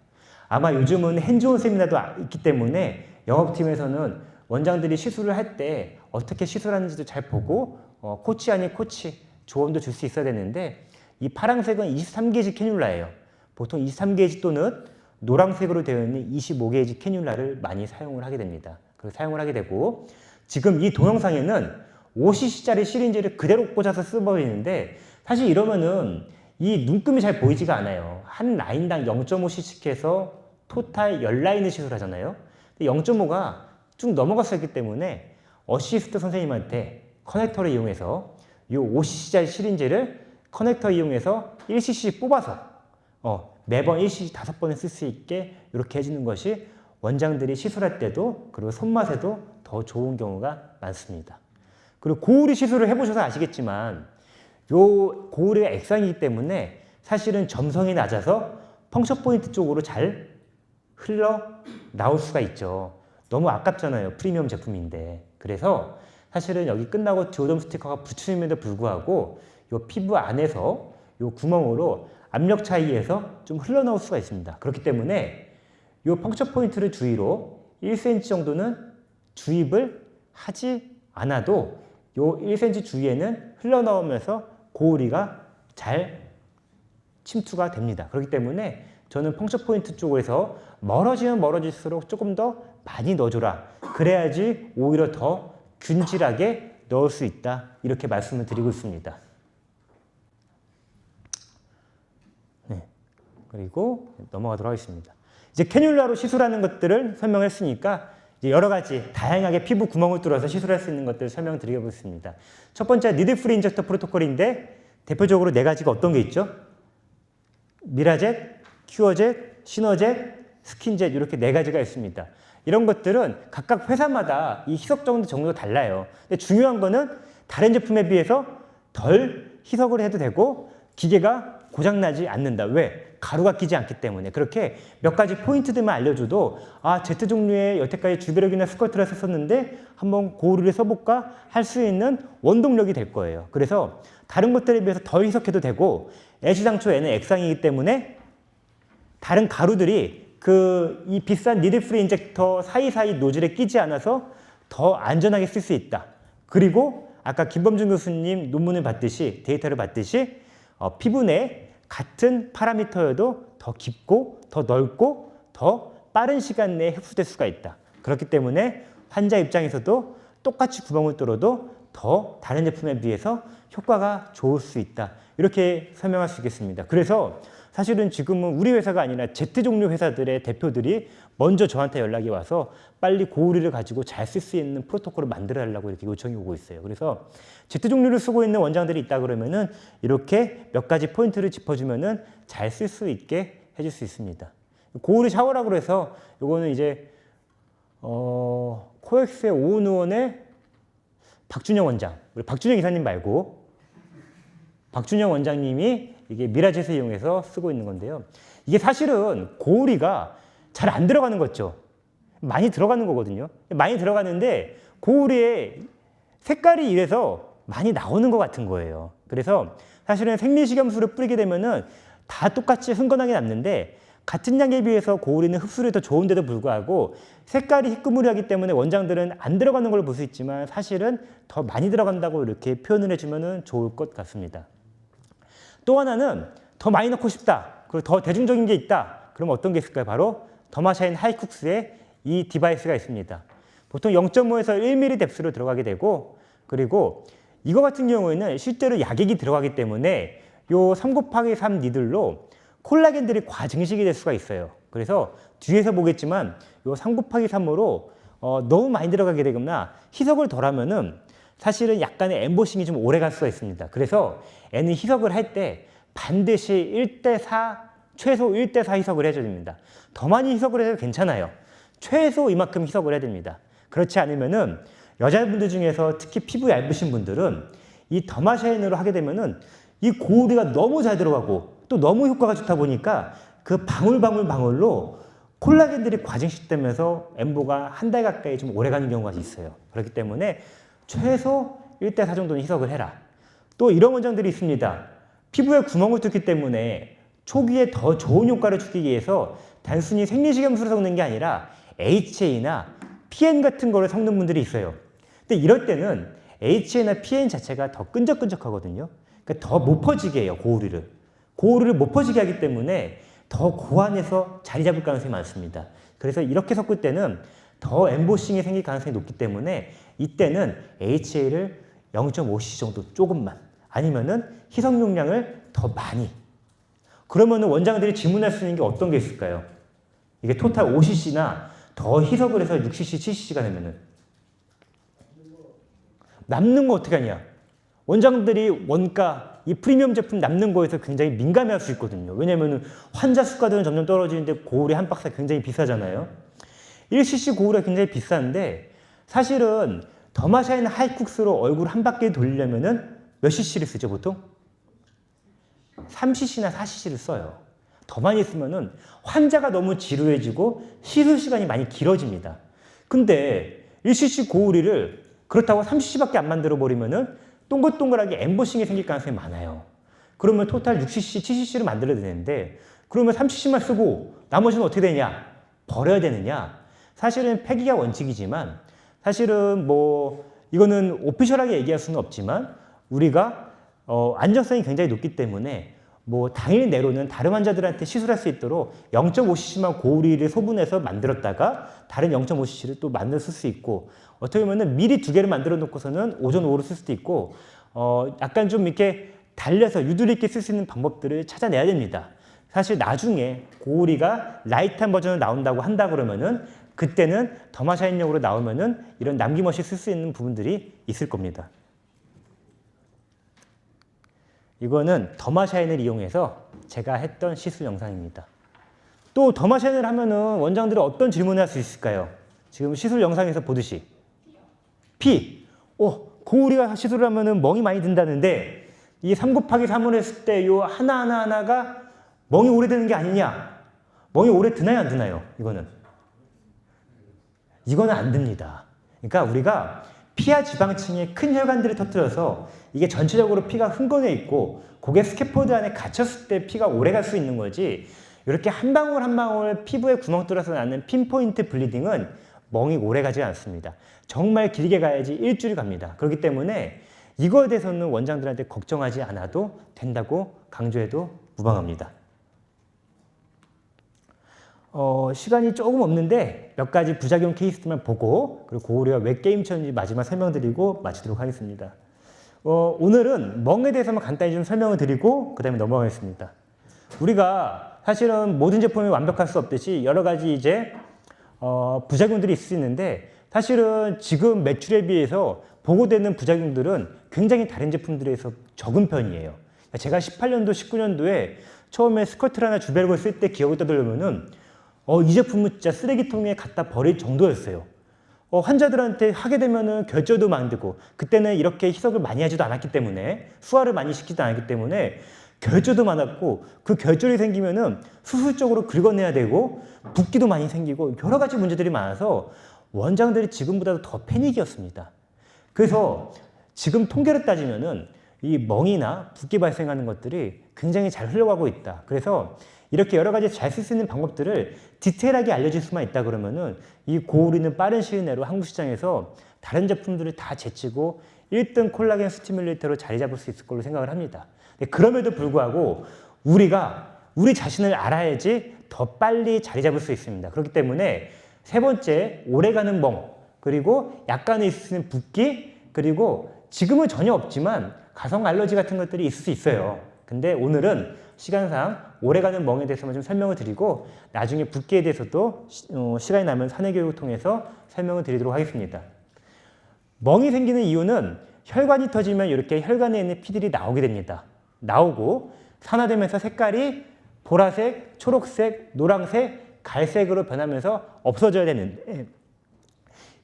아마 요즘은 핸즈온 세미나도 있기 때문에 영업팀에서는 원장들이 시술을 할 때 어떻게 시술하는지도 잘 보고 코치 아닌 코치 조언도 줄 수 있어야 되는데 이 파란색은 23게이지 캐뉼라예요. 보통 23게이지 또는 노란색으로 되어 있는 25게이지 캐뉼라를 많이 사용을 하게 됩니다. 그래서 사용을 하게 되고 지금 이 동영상에는 5cc짜리 시린지를 그대로 꽂아서 써버리는데 사실 이러면은 이 눈금이 잘 보이지가 않아요. 한 라인당 0.5cc씩 해서 토탈 10라인을 시술하잖아요. 0.5가 쭉 넘어갔었기 때문에 어시스트 선생님한테 커넥터를 이용해서 이 5cc짜리 시린지를 커넥터 이용해서 1cc 뽑아서 매번 1cc 5번을 쓸 수 있게 이렇게 해주는 것이 원장들이 시술할 때도 그리고 손맛에도 더 좋은 경우가 많습니다. 그리고 고우리 시술을 해보셔서 아시겠지만 요 고우리가 액상이기 때문에 사실은 점성이 낮아서 펑처 포인트 쪽으로 잘 흘러 나올 수가 있죠. 너무 아깝잖아요. 프리미엄 제품인데. 그래서 사실은 여기 끝나고 디오덤 스티커가 붙임에도 불구하고 요 피부 안에서 요 구멍으로 압력 차이에서 좀 흘러나올 수가 있습니다. 그렇기 때문에 요 펑처 포인트를 주위로 1cm 정도는 주입을 하지 않아도 요 1cm 주위에는 흘러나오면서 고우리가 잘 침투가 됩니다. 그렇기 때문에 저는 펑처 포인트 쪽에서 멀어지면 멀어질수록 조금 더 많이 넣어줘라. 그래야지 오히려 더 균질하게 넣을 수 있다. 이렇게 말씀을 드리고 있습니다. 네. 그리고 넘어가도록 하겠습니다. 이제 캐뉼라로 시술하는 것들을 설명했으니까 이제 여러 가지 다양하게 피부 구멍을 뚫어서 시술할 수 있는 것들을 설명드리겠습니다. 첫 번째 니들 프리 인젝터 프로토콜인데 대표적으로 4가지가 어떤 게 있죠? 미라젯, 큐어젯, 시너젯, 스킨젯 이렇게 4가지가 있습니다. 이런 것들은 각각 회사마다 이 희석 정도가 달라요. 근데 중요한 거는 다른 제품에 비해서 덜 희석을 해도 되고 기계가 고장나지 않는다. 왜? 가루가 끼지 않기 때문에. 그렇게 몇 가지 포인트들만 알려줘도 Z 종류의 여태까지 주베력이나 스컬트를 썼었는데 한번 고우리를 써볼까 할 수 있는 원동력이 될 거예요. 그래서 다른 것들에 비해서 덜 희석해도 되고 애시당초 얘는 액상이기 때문에 다른 가루들이 이 비싼 니들 프리 인젝터 사이사이 노즐에 끼지 않아서 더 안전하게 쓸 수 있다. 그리고 아까 김범준 교수님 논문을 봤듯이 데이터를 봤듯이 피부 내 같은 파라미터여도 더 깊고 더 넓고 더 빠른 시간 내에 흡수될 수가 있다. 그렇기 때문에 환자 입장에서도 똑같이 구멍을 뚫어도 더 다른 제품에 비해서 효과가 좋을 수 있다. 이렇게 설명할 수 있겠습니다. 그래서 사실은 지금은 우리 회사가 아니라 Z종류 회사들의 대표들이 먼저 저한테 연락이 와서 빨리 고우리를 가지고 잘 쓸 수 있는 프로토콜을 만들어 달라고 이렇게 요청이 오고 있어요. 그래서 Z종류를 쓰고 있는 원장들이 있다 그러면은 이렇게 몇 가지 포인트를 짚어주면은 잘 쓸 수 있게 해줄 수 있습니다. 고우리 샤워라고 해서 요거는 이제 코엑스의 오은의원의 박준영 원장, 우리 박준영 이사님 말고 박준영 원장님이 이게 미라젯을 이용해서 쓰고 있는 건데요. 이게 사실은 고우리가 잘 안 들어가는 거죠. 많이 들어가는 거거든요. 많이 들어가는데 고우리의 색깔이 이래서 많이 나오는 것 같은 거예요. 그래서 사실은 생리식염수를 뿌리게 되면은 다 똑같이 흥건하게 남는데 같은 양에 비해서 고우리는 흡수율이 더 좋은데도 불구하고 색깔이 희끄무리하기 때문에 원장들은 안 들어가는 걸 볼 수 있지만 사실은 더 많이 들어간다고 이렇게 표현을 해주면 좋을 것 같습니다. 또 하나는 더 많이 넣고 싶다. 그리고 더 대중적인 게 있다. 그럼 어떤 게 있을까요? 바로 더마샤인 하이쿡스의 이 디바이스가 있습니다. 보통 0.5에서 1mm 뎁스로 들어가게 되고 그리고 이거 같은 경우에는 실제로 약액이 들어가기 때문에 요 3곱하기3 니들로 콜라겐들이 과증식이 될 수가 있어요. 그래서 뒤에서 보겠지만 요 3곱하기3으로 너무 많이 들어가게 되거나 희석을 덜 하면은 사실은 약간의 엠보싱이 좀 오래 갈 수가 있습니다. 그래서 N은 희석을 할 때 반드시 1대4, 최소 1대4 희석을 해줘야 됩니다. 더 많이 희석을 해도 괜찮아요. 최소 이만큼 희석을 해야 됩니다. 그렇지 않으면은 여자분들 중에서 특히 피부 얇으신 분들은 이 더마샤인으로 하게 되면은 이 고우리가 너무 잘 들어가고 또 너무 효과가 좋다 보니까 그 방울방울로 콜라겐들이 과증식되면서 엠보가 한 달 가까이 좀 오래 가는 경우가 있어요. 그렇기 때문에 최소 1대4 정도는 희석을 해라. 또 이런 원장들이 있습니다. 피부에 구멍을 뚫기 때문에 초기에 더 좋은 효과를 주기 위해서 단순히 생리식염수를 섞는 게 아니라 HA나 PN 같은 거를 섞는 분들이 있어요. 근데 이럴 때는 HA나 PN 자체가 더 끈적끈적하거든요. 그러니까 더 못 퍼지게 해요, 고우리를. 고우리를 못 퍼지게 하기 때문에 더 고안에서 자리 잡을 가능성이 많습니다. 그래서 이렇게 섞을 때는 더 엠보싱이 생길 가능성이 높기 때문에 이때는 HA를 0.5cc 정도 조금만 아니면은 희석 용량을 더 많이. 그러면은 원장들이 질문할 수 있는 게 어떤 게 있을까요? 이게 토탈 5cc나 더 희석을 해서 6cc, 7cc가 되면은 남는 거 어떻게 하냐? 원장들이 원가, 이 프리미엄 제품 남는 거에서 굉장히 민감해할 수 있거든요. 왜냐면은 환자 수가들은 점점 떨어지는데 고우리 한 박스가 굉장히 비싸잖아요. 1cc 고우리가 굉장히 비싼데 사실은 더마샤인 하이쿡스로 얼굴 한 바퀴 돌리려면은 몇 cc를 쓰죠, 보통? 3cc나 4cc를 써요. 더 많이 쓰면은 환자가 너무 지루해지고 시술 시간이 많이 길어집니다. 근데 1cc 고우리를 그렇다고 3cc밖에 안 만들어 버리면은 동글동글하게 엠보싱이 생길 가능성이 많아요. 그러면 토탈 6cc, 7cc를 만들어야 되는데 그러면 3cc만 쓰고 나머지는 어떻게 되냐? 버려야 되느냐? 사실은 폐기가 원칙이지만 사실은 뭐 이거는 오피셜하게 얘기할 수는 없지만 우리가 안전성이 굉장히 높기 때문에 뭐 당일 내로는 다른 환자들한테 시술할 수 있도록 0.5cc만 고우리를 소분해서 만들었다가 다른 0.5cc를 또 만들어 쓸 수 있고 어떻게 보면은 미리 두 개를 만들어 놓고서는 오전 오후로 쓸 수도 있고 약간 좀 이렇게 달려서 유두리 있게 쓸 수 있는 방법들을 찾아내야 됩니다. 사실 나중에 고우리가 라이트한 버전으로 나온다고 한다 그러면은 그때는 더마샤인용으로 나오면은 이런 남김없이 쓸 수 있는 부분들이 있을 겁니다. 이거는 더마샤인을 이용해서 제가 했던 시술 영상입니다. 또 더마샤인을 하면은 원장들은 어떤 질문을 할 수 있을까요? 지금 시술 영상에서 보듯이 피! 고우리가 시술을 하면은 멍이 많이 든다는데 이 3곱하기3을 했을 때 요 하나가 멍이 오래 드는 게 아니냐? 멍이 오래 드나요, 안 드나요? 이거는 안 듭니다. 그러니까 우리가 피하 지방층에 큰 혈관들을 터뜨려서 이게 전체적으로 피가 흥건해 있고 고개 스캐폴드 안에 갇혔을 때 피가 오래 갈 수 있는 거지 이렇게 한 방울 한 방울 피부에 구멍 뚫어서 나는 핀포인트 블리딩은 멍이 오래 가지 않습니다. 정말 길게 가야지 일주일 갑니다. 그렇기 때문에 이거에 대해서는 원장들한테 걱정하지 않아도 된다고 강조해도 무방합니다. 시간이 조금 없는데 몇 가지 부작용 케이스만 보고 그리고 고우리가 왜 게임처인지 마지막 설명드리고 마치도록 하겠습니다. 오늘은 멍에 대해서만 간단히 좀 설명을 드리고 그 다음에 넘어가겠습니다. 우리가 사실은 모든 제품이 완벽할 수 없듯이 여러 가지 이제 부작용들이 있을 수 있는데 사실은 지금 매출에 비해서 보고되는 부작용들은 굉장히 다른 제품들에서 적은 편이에요. 제가 18년도, 19년도에 처음에 스커트라나 주베르걸 쓸 때 기억을 떠들려면은 이 제품은 진짜 쓰레기통에 갖다 버릴 정도였어요. 환자들한테 하게 되면은 결절도 만들고 그때는 이렇게 희석을 많이 하지도 않았기 때문에 수화를 많이 시키지도 않았기 때문에 결절도 많았고 그 결절이 생기면은 수술적으로 긁어내야 되고 붓기도 많이 생기고 여러 가지 문제들이 많아서 원장들이 지금보다도 더 패닉이었습니다. 그래서 지금 통계를 따지면은 이 멍이나 붓기 발생하는 것들이 굉장히 잘 흘러가고 있다. 그래서 이렇게 여러 가지 잘 쓸 수 있는 방법들을 디테일하게 알려줄 수만 있다 그러면은 이 고우리는 빠른 시일 내로 한국 시장에서 다른 제품들을 다 제치고 1등 콜라겐 스티뮬레이터로 자리 잡을 수 있을 걸로 생각을 합니다. 그럼에도 불구하고 우리가 우리 자신을 알아야지 더 빨리 자리 잡을 수 있습니다. 그렇기 때문에 세 번째, 오래가는 멍, 그리고 약간의 있을 수 있는 붓기, 그리고 지금은 전혀 없지만 가성 알러지 같은 것들이 있을 수 있어요. 근데 오늘은 시간상 오래가는 멍에 대해서만 좀 설명을 드리고 나중에 붓기에 대해서도 시간이 나면 사내교육을 통해서 설명을 드리도록 하겠습니다. 멍이 생기는 이유는 혈관이 터지면 이렇게 혈관에 있는 피들이 나오게 됩니다. 나오고 산화되면서 색깔이 보라색, 초록색, 노란색, 갈색으로 변하면서 없어져야 되는데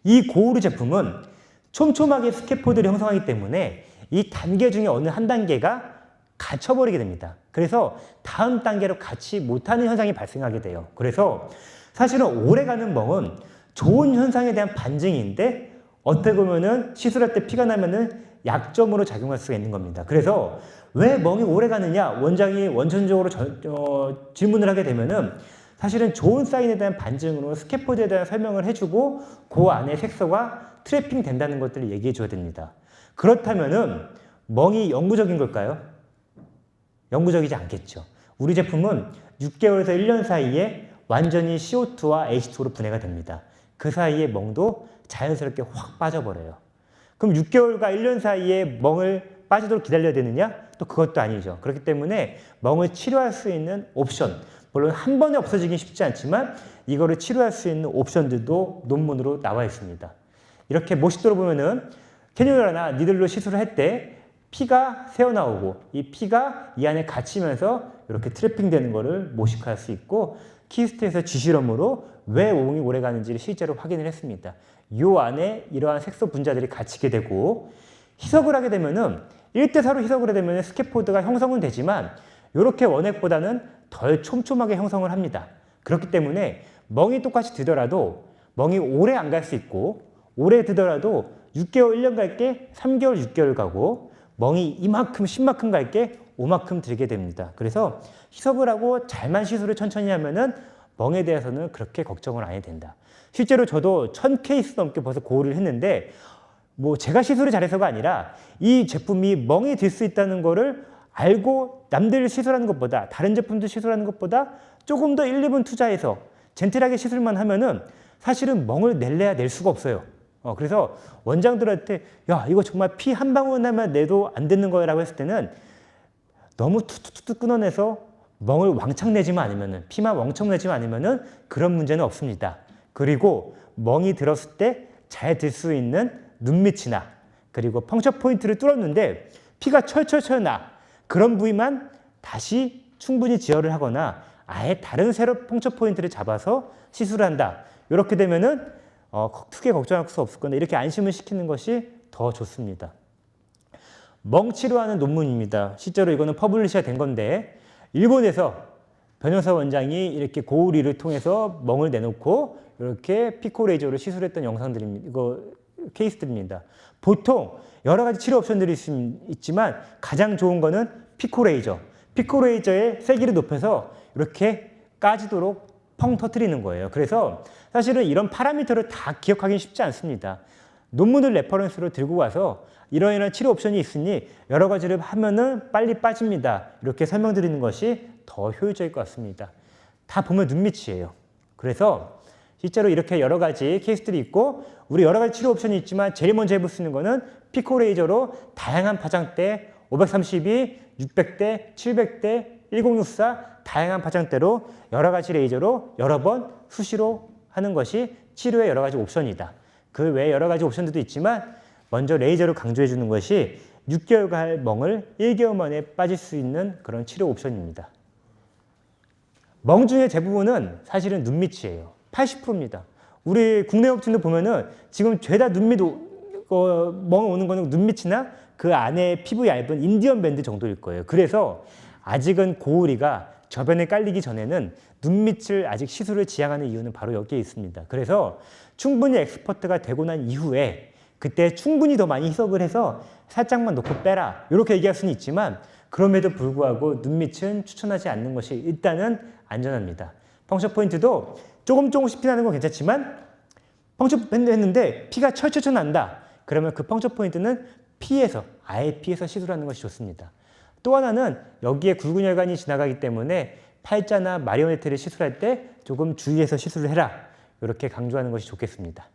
이 고우리 제품은 촘촘하게 스캐폴드를 형성하기 때문에 이 단계 중에 어느 한 단계가 갇혀버리게 됩니다. 그래서 다음 단계로 같이 못하는 현상이 발생하게 돼요. 그래서 사실은 오래가는 멍은 좋은 현상에 대한 반증인데 어떻게 보면은 시술할 때 피가 나면은 약점으로 작용할 수가 있는 겁니다. 그래서 왜 멍이 오래 가느냐 원장이 원천적으로 질문을 하게 되면은 사실은 좋은 사인에 대한 반증으로 스캐폴드에 대한 설명을 해주고 그 안에 색소가 트래핑 된다는 것들을 얘기해 줘야 됩니다. 그렇다면은 멍이 영구적인 걸까요? 영구적이지 않겠죠. 우리 제품은 6개월에서 1년 사이에 완전히 CO2와 H2로 분해가 됩니다. 그 사이에 멍도 자연스럽게 확 빠져버려요. 그럼 6개월과 1년 사이에 멍을 빠지도록 기다려야 되느냐? 또 그것도 아니죠. 그렇기 때문에 멍을 치료할 수 있는 옵션, 물론 한 번에 없어지긴 쉽지 않지만 이거를 치료할 수 있는 옵션들도 논문으로 나와 있습니다. 이렇게 모식도로 보면은 캐뉼라나 니들로 시술을 할 때 피가 새어나오고 이 피가 이 안에 갇히면서 이렇게 트래핑 되는 거를 모식할 수 있고 키스트에서 쥐실험으로 왜 멍이 오래 가는지를 실제로 확인을 했습니다. 이 안에 이러한 색소 분자들이 갇히게 되고 희석을 하게 되면은 1대4로 희석을 하게 되면 스캐폴드가 형성은 되지만 이렇게 원액보다는 덜 촘촘하게 형성을 합니다. 그렇기 때문에 멍이 똑같이 드더라도 멍이 오래 안 갈 수 있고 오래 드더라도 6개월 1년 갈 게 3개월 6개월 가고 멍이 이만큼 10만큼 갈 게 5만큼 들게 됩니다. 그래서 희석을 하고 잘만 시술을 천천히 하면은 멍에 대해서는 그렇게 걱정을 안 해도 된다. 실제로 저도 1000케이스 넘게 벌써 고우를 했는데 뭐 제가 시술을 잘해서가 아니라 이 제품이 멍이 들 수 있다는 거를 알고 남들 시술하는 것보다 다른 제품도 시술하는 것보다 조금 더 1, 2분 투자해서 젠틀하게 시술만 하면은 사실은 멍을 낼래야 낼 수가 없어요. 그래서 원장들한테 야 이거 정말 피 한 방울만 내도 안 되는 거라고 했을 때는 너무 툭툭툭 끊어내서 멍을 왕창 내지만 않으면은 피만 왕창 내지만 않으면은 그런 문제는 없습니다. 그리고 멍이 들었을 때 잘 들 수 있는 눈밑이나 그리고 펑처 포인트를 뚫었는데 피가 철철철 나 그런 부위만 다시 충분히 지혈을 하거나 아예 다른 새로 펑처 포인트를 잡아서 시술을 한다. 이렇게 되면은 크게 걱정할 수 없을 건데 이렇게 안심을 시키는 것이 더 좋습니다. 멍 치료하는 논문입니다. 실제로 이거는 퍼블리시가 된 건데 일본에서 변호사 원장이 이렇게 고우리를 통해서 멍을 내놓고 이렇게 피코레이저로 시술했던 영상들입니다. 이거 케이스들입니다. 보통 여러 가지 치료 옵션들이 있지만 가장 좋은 거는 피코레이저. 피코레이저의 세기를 높여서 이렇게 까지도록 펑 터뜨리는 거예요. 그래서 사실은 이런 파라미터를 다 기억하기 쉽지 않습니다. 논문을 레퍼런스로 들고 와서 이런 치료 옵션이 있으니 여러 가지를 하면은 빨리 빠집니다. 이렇게 설명드리는 것이 더 효율적일 것 같습니다. 다 보면 눈밑이에요. 그래서 실제로 이렇게 여러 가지 케이스들이 있고 우리 여러 가지 치료 옵션이 있지만 제일 먼저 해볼 수 있는 거는 피코 레이저로 다양한 파장대 532, 600대, 700대, 1064 다양한 파장대로 여러 가지 레이저로 여러 번 수시로 하는 것이 치료의 여러 가지 옵션이다. 그 외에 여러 가지 옵션들도 있지만 먼저 레이저로 강조해 주는 것이 6개월간 멍을 1개월 만에 빠질 수 있는 그런 치료 옵션입니다. 멍 중에 대부분은 사실은 눈밑이에요. 80%입니다. 우리 국내 업체도 보면은 지금 죄다 눈밑 멍 오는 거는 눈밑이나 그 안에 피부 얇은 인디언 밴드 정도일 거예요. 그래서 아직은 고우리가 저변에 깔리기 전에는 눈밑을 아직 시술을 지향하는 이유는 바로 여기에 있습니다. 그래서 충분히 엑스퍼트가 되고 난 이후에 그때 충분히 더 많이 희석을 해서 살짝만 놓고 빼라 이렇게 얘기할 수는 있지만 그럼에도 불구하고 눈밑은 추천하지 않는 것이 일단은 안전합니다. 펑처 포인트도 조금씩 피나는 건 괜찮지만 펑처 했는데 피가 철철철 난다. 그러면 그 펑처 포인트는 아예 피해서 시술하는 것이 좋습니다. 또 하나는 여기에 굵은 혈관이 지나가기 때문에 팔자나 마리오네트를 시술할 때 조금 주의해서 시술을 해라. 이렇게 강조하는 것이 좋겠습니다.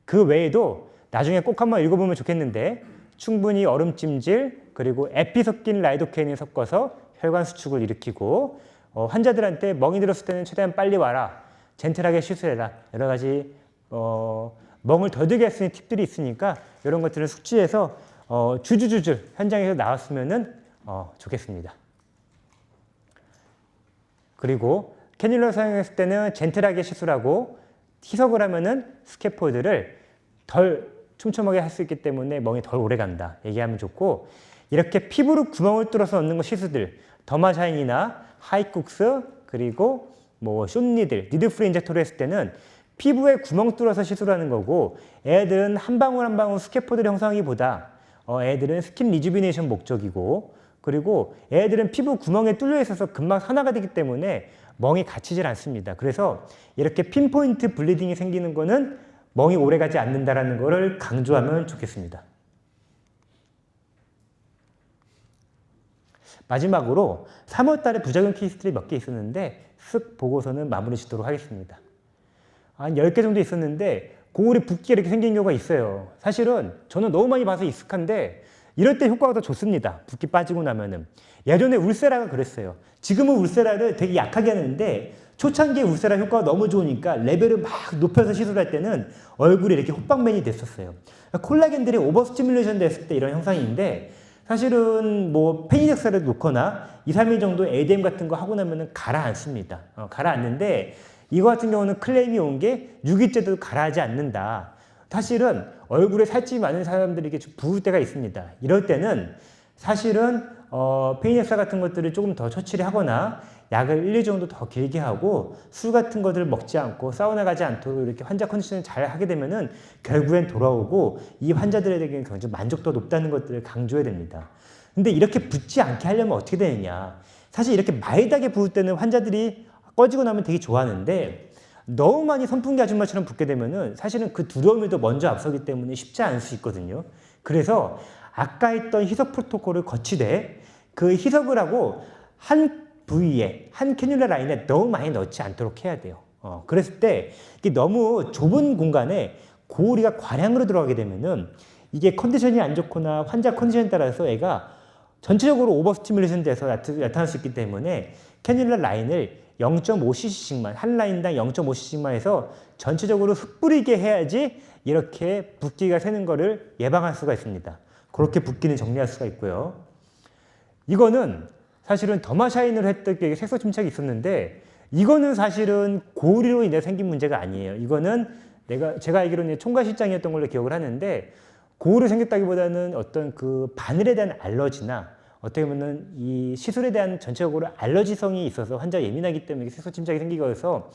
그 외에도 나중에 꼭 한번 읽어보면 좋겠는데 충분히 얼음찜질 그리고 에피 섞인 라이도케인을 섞어서 혈관 수축을 일으키고 환자들한테 멍이 들었을 때는 최대한 빨리 와라. 젠틀하게 시술해라. 여러 가지 멍을 더 들게 할 수 있는 팁들이 있으니까 이런 것들을 숙지해서 주주주주 현장에서 나왔으면 좋겠습니다. 그리고 캐뉼라 사용했을 때는 젠틀하게 시술하고 희석을 하면은 스캐폴드를 덜 촘촘하게 할 수 있기 때문에 멍이 덜 오래 간다 얘기하면 좋고 이렇게 피부로 구멍을 뚫어서 넣는 거 시술들 더마샤인이나 하이쿡스 그리고 뭐 숏니들 니들프리 인젝터를 했을 때는 피부에 구멍 뚫어서 시술하는 거고 애들은 한 방울 한 방울 스캐폴드를 형성하기보다 애들은 스킨 리주비네이션 목적이고 그리고 애들은 피부 구멍에 뚫려 있어서 금방 산화가 되기 때문에 멍이 갇히질 않습니다. 그래서 이렇게 핀포인트 블리딩이 생기는 거는 멍이 오래가지 않는다는 것을 강조하면 좋겠습니다. 마지막으로 3월 달에 부작용 케이스들이 몇 개 있었는데 쓱 보고서는 마무리 짓도록 하겠습니다. 한 10개 정도 있었는데 고울에 붓기가 이렇게 생긴 경우가 있어요. 사실은 저는 너무 많이 봐서 익숙한데 이럴 때 효과가 더 좋습니다. 붓기 빠지고 나면은. 예전에 울세라가 그랬어요. 지금은 울세라를 되게 약하게 하는데 초창기에 울세라 효과가 너무 좋으니까 레벨을 막 높여서 시술할 때는 얼굴이 이렇게 호빵맨이 됐었어요. 콜라겐들이 오버 스티뮬레이션 됐을 때 이런 현상인데 사실은 뭐 페니덱스를 놓거나 2, 3일 정도 ADM 같은 거 하고 나면은 가라앉습니다. 가라앉는데 이거 같은 경우는 클레임이 온 게 6일째도 가라앉지 않는다. 사실은 얼굴에 살집이 많은 사람들에게 좀 부을 때가 있습니다. 이럴 때는 사실은 페니덱스 같은 것들을 조금 더 처치를 하거나 약을 1, 2주 정도 더 길게 하고 술 같은 것들을 먹지 않고 사우나 가지 않도록 이렇게 환자 컨디션을 잘 하게 되면은 결국엔 돌아오고 이 환자들에게는 굉장히 만족도가 높다는 것들을 강조해야 됩니다. 근데 이렇게 붓지 않게 하려면 어떻게 되느냐. 사실 이렇게 마이하게 부을 때는 환자들이 꺼지고 나면 되게 좋아하는데 너무 많이 선풍기 아줌마처럼 붓게 되면은 사실은 그 두려움이 더 먼저 앞서기 때문에 쉽지 않을 수 있거든요. 그래서 아까 했던 희석 프로토콜을 거치되 그 희석을 하고 한 부위에 한 캐뉼라 라인에 너무 많이 넣지 않도록 해야 돼요. 그랬을 때 이게 너무 좁은 공간에 고우리가 과량으로 들어가게 되면은 이게 컨디션이 안 좋거나 환자 컨디션에 따라서 애가 전체적으로 오버 스티뮬레이션 돼서 나타날 수 있기 때문에 캐뉼라 라인을 0.5cc씩만 한 라인당 0.5cc씩만 해서 전체적으로 흩뿌리게 해야지 이렇게 붓기가 새는 거를 예방할 수가 있습니다. 그렇게 붓기는 정리할 수가 있고요. 이거는 사실은 더마샤인으로 했던 게 색소 침착이 있었는데 이거는 사실은 고우리로 인해 생긴 문제가 아니에요. 이거는 제가 알기로는 총괄실장이었던 걸로 기억을 하는데 고우리 생겼다기보다는 어떤 그 바늘에 대한 알러지나 어떻게 보면 이 시술에 대한 전체적으로 알러지성이 있어서 환자가 예민하기 때문에 색소 침착이 생기고 해서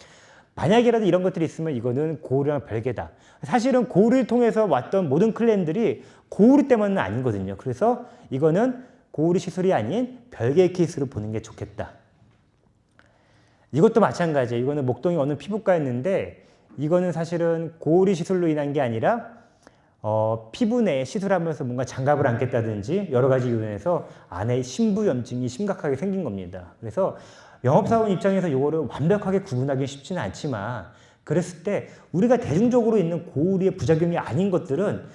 만약이라도 이런 것들이 있으면 이거는 고우리랑 별개다. 사실은 고우리를 통해서 왔던 모든 클레임들이 고우리 때문은 아니거든요. 그래서 이거는 고우리 시술이 아닌 별개의 케이스로 보는 게 좋겠다. 이것도 마찬가지예요. 이거는 목동의 어느 피부과였는데 이거는 사실은 고우리 시술로 인한 게 아니라 피부 내에 시술하면서 뭔가 장갑을 안겠다든지 여러 가지 이유에서 안에 심부염증이 심각하게 생긴 겁니다. 그래서 영업사원 입장에서 이거를 완벽하게 구분하기 쉽지는 않지만 그랬을 때 우리가 대중적으로 있는 고우리의 부작용이 아닌 것들은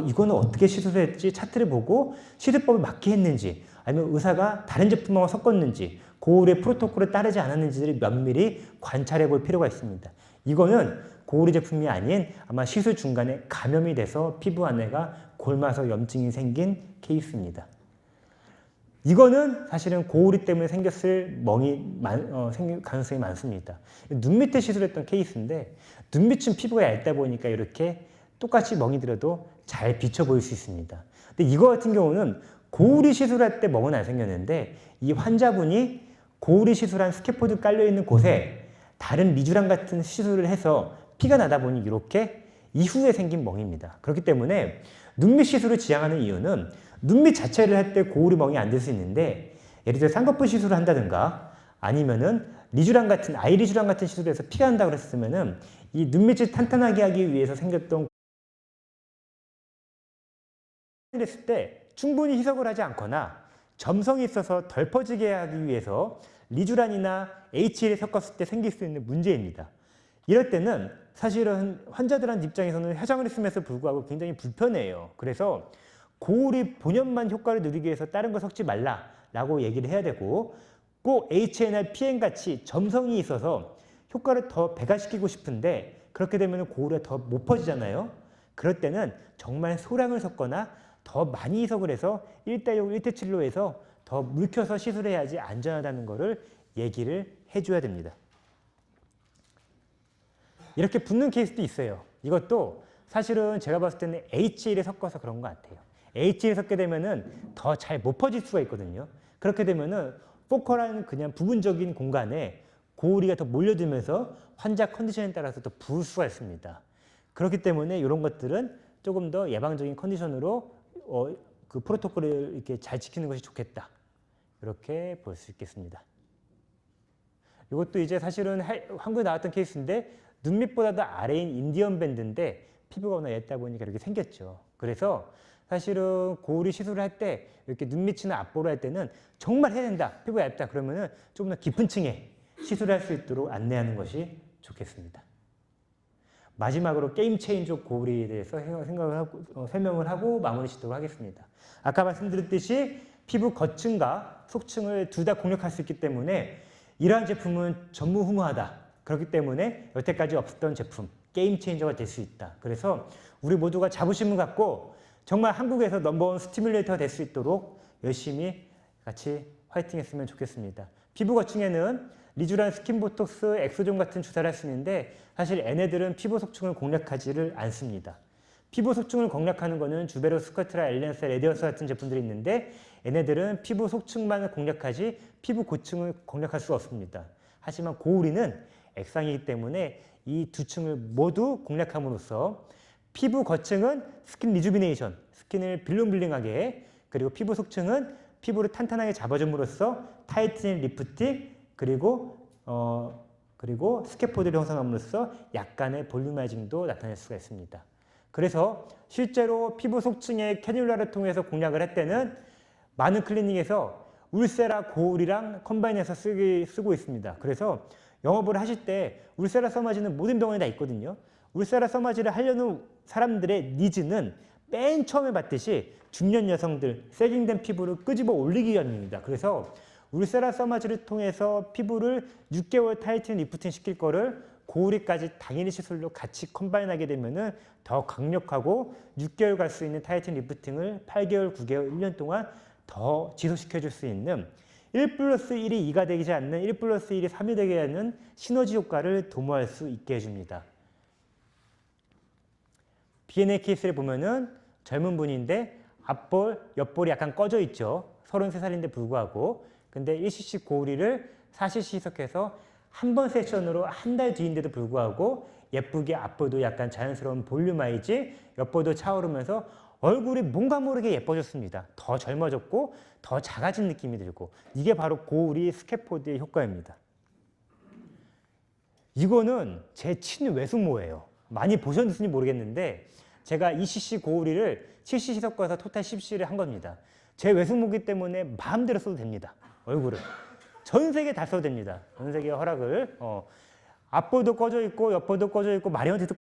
이거는 어떻게 시술했지 차트를 보고 시술법을 맞게 했는지 아니면 의사가 다른 제품하고 섞었는지 고우리의 프로토콜을 따르지 않았는지를 면밀히 관찰해 볼 필요가 있습니다. 이거는 고우리 제품이 아닌 아마 시술 중간에 감염이 돼서 피부 안에가 골마서 염증이 생긴 케이스입니다. 이거는 사실은 고우리 때문에 생겼을 생길 가능성이 많습니다. 눈 밑에 시술했던 케이스인데 눈 밑은 피부가 얇다 보니까 이렇게 똑같이 멍이 들어도 잘 비쳐 보일 수 있습니다. 근데 이거 같은 경우는 고우리 시술할 때 멍은 안 생겼는데 이 환자분이 고우리 시술한 스캐포드 깔려 있는 곳에 다른 리쥬란 같은 시술을 해서 피가 나다 보니 이렇게 이후에 생긴 멍입니다. 그렇기 때문에 눈밑 시술을 지향하는 이유는 눈밑 자체를 할 때 고우리 멍이 안 될 수 있는데 예를 들어 쌍꺼풀 시술을 한다든가 아니면은 리쥬란 같은 아이 리쥬란 같은 시술을 해서 피가 난다고 그랬으면은 이 눈밑을 탄탄하게 하기 위해서 생겼던 했을 때 충분히 희석을 하지 않거나 점성이 있어서 덜 퍼지게 하기 위해서 리쥬란이나 HL을 섞었을 때 생길 수 있는 문제입니다. 이럴 때는 사실은 환자들한 입장에서는 화장을 했음에도 불구하고 굉장히 불편해요. 그래서 고우리 본연만 효과를 누리기 위해서 다른 거 섞지 말라라고 얘기를 해야 되고 꼭 HNR, PN 같이 점성이 있어서 효과를 더 배가시키고 싶은데 그렇게 되면 고우리가 더 못 퍼지잖아요. 그럴 때는 정말 소량을 섞거나 더 많이 희석을 해서 1대6, 1대7로 해서 더 묽혀서 시술해야지 안전하다는 것을 얘기를 해줘야 됩니다. 이렇게 붓는 케이스도 있어요. 이것도 사실은 제가 봤을 때는 HL에 섞어서 그런 것 같아요. HL에 섞게 되면은 더 잘 못 퍼질 수가 있거든요. 그렇게 되면은 포컬한 그냥 부분적인 공간에 고우리가 더 몰려들면서 환자 컨디션에 따라서 더 부을 수가 있습니다. 그렇기 때문에 이런 것들은 조금 더 예방적인 컨디션으로 그 프로토콜을 이렇게 잘 지키는 것이 좋겠다. 이렇게 볼 수 있겠습니다. 이것도 이제 사실은 한국에 나왔던 케이스인데 눈 밑보다도 아래인 인디언 밴드인데 피부가 워낙 얇다 보니까 이렇게 생겼죠. 그래서 사실은 고우리 시술을 할 때 이렇게 눈 밑이나 앞보를 할 때는 정말 해야 된다. 피부가 얇다. 그러면은 조금 더 깊은 층에 시술할 수 있도록 안내하는 것이 좋겠습니다. 마지막으로 게임 체인저 고우리에 대해서 설명을 하고 마무리 짓도록 하겠습니다. 아까 말씀드렸듯이 피부 겉층과 속층을 둘 다 공략할 수 있기 때문에 이러한 제품은 전무후무하다. 그렇기 때문에 여태까지 없었던 제품, 게임 체인저가 될 수 있다. 그래서 우리 모두가 자부심을 갖고 정말 한국에서 넘버원 스티뮬레이터가 될 수 있도록 열심히 같이 화이팅 했으면 좋겠습니다. 피부 겉층에는 리쥬란, 스킨보톡스, 엑소존 같은 주사를 할 수 있는데 사실 얘네들은 피부 속층을 공략하지를 않습니다. 피부 속층을 공략하는 것은 주베로, 스쿼트라, 엘렌스, 레디어스 같은 제품들이 있는데 얘네들은 피부 속층만 공략하지 피부 고층을 공략할 수 없습니다. 하지만 고우리는 액상이기 때문에 이 두 층을 모두 공략함으로써 피부 겉층은 스킨 리주비네이션, 스킨을 빌링빌링하게 그리고 피부 속층은 피부를 탄탄하게 잡아줌으로써 타이트닝 리프팅 그리고 스캐포드를 형성함으로써 약간의 볼륨라이징도 나타낼 수가 있습니다. 그래서 실제로 피부 속층의 캐뉼라를 통해서 공략을 할 때는 많은 클리닉에서 울세라 고우리랑 컴바인해서 쓰고 있습니다. 그래서 영업을 하실 때 울세라 써마지는 모든 병원에 다 있거든요. 울세라 써마지를 하려는 사람들의 니즈는 맨 처음에 봤듯이 중년 여성들, 세깅된 피부를 끄집어 올리기 위함입니다. 그래서 울세라 써마지를 통해서 피부를 6개월 타이트닝 리프팅 시킬 거를 고우리까지 당일 시술로 같이 컴바인하게 되면은 더 강력하고 6개월 갈 수 있는 타이트닝 리프팅을 8개월, 9개월, 1년 동안 더 지속시켜 줄 수 있는 1+1이 2가 되지 않는 1+1이 3이 되게 하는 시너지 효과를 도모할 수 있게 해줍니다. B&A 케이스를 보면은 젊은 분인데 앞볼, 옆볼이 약간 꺼져 있죠. 33살인데 불구하고. 근데 1cc 고우리를 4cc 희석해서 한 번 세션으로 한 달 뒤인데도 불구하고 예쁘게 앞볼도 약간 자연스러운 볼륨아이지, 옆볼도 차오르면서 얼굴이 뭔가 모르게 예뻐졌습니다. 더 젊어졌고 더 작아진 느낌이 들고 이게 바로 고우리 스캐포드의 효과입니다. 이거는 제 친외숙모예요. 많이 보셨는지 모르겠는데 제가 ECC 고우리를 7cc 섞어서 토탈 10cc를 한 겁니다. 제 외숙모기 때문에 마음대로 써도 됩니다. 얼굴을. 전 세계 다 써도 됩니다. 전 세계 허락을. 앞볼도 꺼져 있고 옆볼도 꺼져 있고 마리오네트도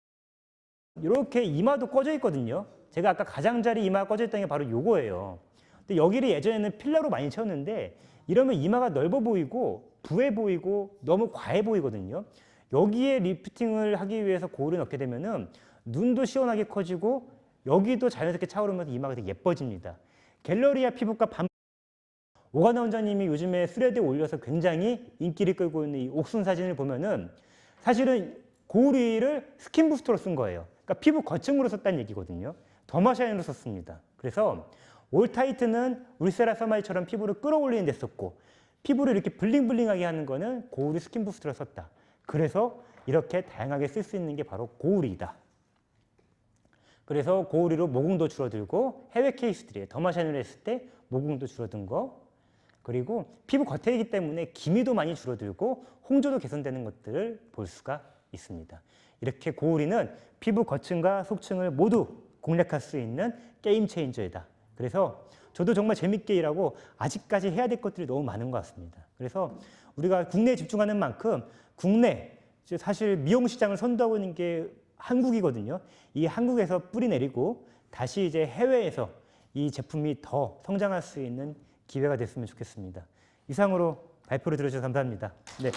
이렇게 이마도 꺼져 있거든요. 제가 아까 가장자리 이마가 꺼져 있다는 게 바로 요거예요. 근데 여기를 예전에는 필러로 많이 채웠는데 이러면 이마가 넓어 보이고 부해 보이고 너무 과해 보이거든요. 여기에 리프팅을 하기 위해서 고우를 넣게 되면은 눈도 시원하게 커지고 여기도 자연스럽게 차오르면서 이마가 되게 예뻐집니다. 갤러리아 피부과 오가나 원장님이 요즘에 스레드에 올려서 굉장히 인기를 끌고 있는 이 옥순 사진을 보면은 사실은 고우리를 스킨 부스터로 쓴 거예요. 그러니까 피부 거층으로 썼다는 얘기거든요. 더마샤인으로 썼습니다. 그래서 올타이트는 울세라 서마이처럼 피부를 끌어올리는 데 썼고 피부를 이렇게 블링블링하게 하는 거는 고우리 스킨 부스터로 썼다. 그래서 이렇게 다양하게 쓸 수 있는 게 바로 고우리이다. 그래서 고우리로 모공도 줄어들고 해외 케이스들이에요. 더마샤인을 했을 때 모공도 줄어든 거 그리고 피부 겉에이기 때문에 기미도 많이 줄어들고 홍조도 개선되는 것들을 볼 수가 있습니다. 이렇게 고우리는 피부 겉층과 속층을 모두 공략할 수 있는 게임 체인저이다. 그래서 저도 정말 재밌게 일하고 아직까지 해야 될 것들이 너무 많은 것 같습니다. 그래서 우리가 국내에 집중하는 만큼 국내 사실 미용 시장을 선도하고 있는 게 한국이거든요. 이 한국에서 뿌리 내리고 다시 이제 해외에서 이 제품이 더 성장할 수 있는 기회가 됐으면 좋겠습니다. 이상으로 발표를 들어주셔서 감사합니다. 네.